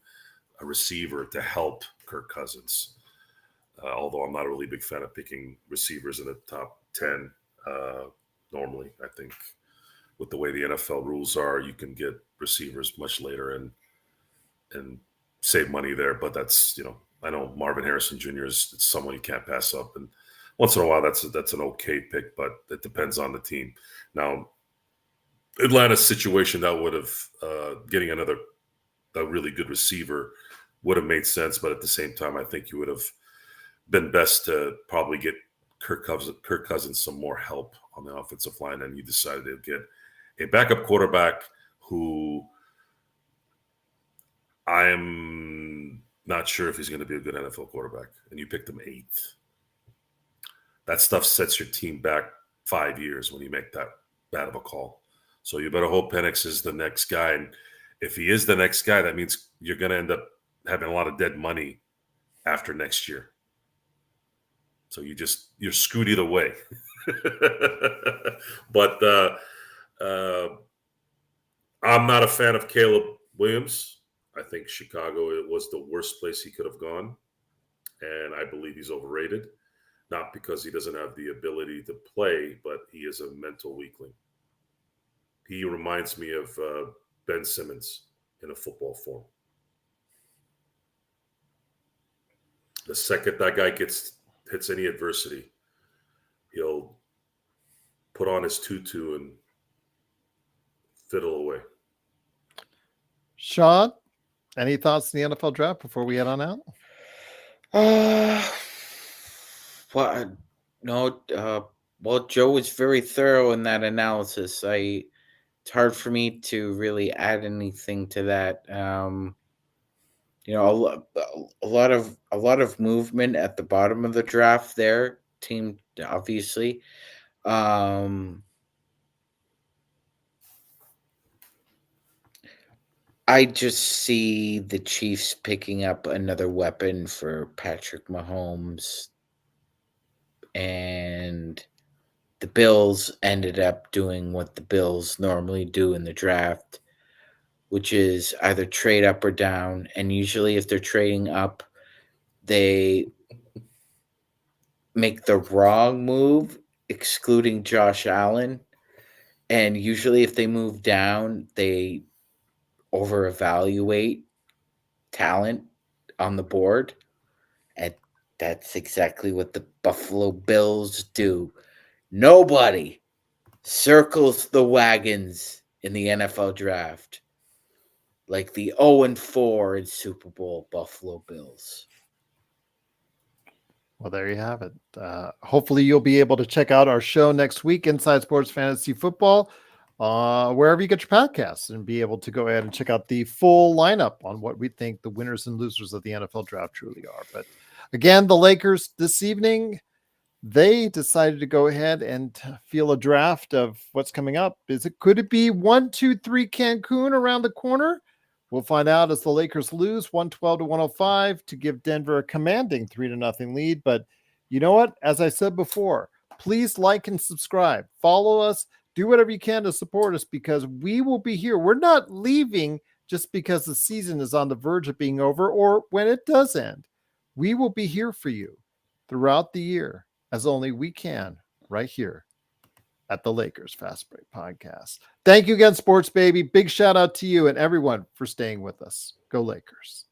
a receiver to help Kirk Cousins. Although I'm not a really big fan of picking receivers in the top 10 normally. I think with the way the NFL rules are, you can get receivers much later and save money there. But that's, I know Marvin Harrison Jr. is someone you can't pass up. And once in a while, that's an okay pick, but it depends on the team. Now, Atlanta's situation that would have getting a really good receiver would have made sense, but at the same time, I think you would have been best to probably get Kirk Cousins some more help on the offensive line, and you decided to get a backup quarterback who I am not sure if he's going to be a good NFL quarterback, and you picked him 8th. That stuff sets your team back 5 years when you make that bad of a call. So you better hope Penix is the next guy. And if he is the next guy, that means you're going to end up having a lot of dead money after next year. So you're screwed either way. But I'm not a fan of Caleb Williams. I think Chicago was the worst place he could have gone. And I believe he's overrated. Not because he doesn't have the ability to play, but he is a mental weakling. He reminds me of Ben Simmons in a football form. The second that guy hits any adversity, he'll put on his tutu and fiddle away. Sean, any thoughts on the NFL draft before we head on out? Well, Joe was very thorough in that analysis. It's hard for me to really add anything to that. A lot of movement at the bottom of the draft there. Team, obviously. I just see the Chiefs picking up another weapon for Patrick Mahomes, and the Bills ended up doing what the Bills normally do in the draft, which is either trade up or down. And usually if they're trading up, they make the wrong move, excluding Josh Allen. And usually if they move down, they over-evaluate talent on the board. And that's exactly what the Buffalo Bills do. Nobody circles the wagons in the NFL draft like the 0-4 in Super Bowl Buffalo Bills. Well, there you have it. Hopefully you'll be able to check out our show next week, Inside Sports Fantasy Football, wherever you get your podcasts, and be able to go ahead and check out the full lineup on what we think the winners and losers of the NFL draft truly are. But again, the Lakers this evening, they decided to go ahead and feel a draft of what's coming up. Could it be 1-2-3 Cancun around the corner? We'll find out as the Lakers lose 112-105 to give Denver a commanding 3-0 lead. But you know what? As I said before, please like and subscribe. Follow us. Do whatever you can to support us, because we will be here. We're not leaving just because the season is on the verge of being over or when it does end. We will be here for you throughout the year as only we can, right here at the Lakers Fast Break Podcast. Thank you again, Sports Baby. Big shout out to you and everyone for staying with us. Go Lakers.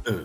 Uh.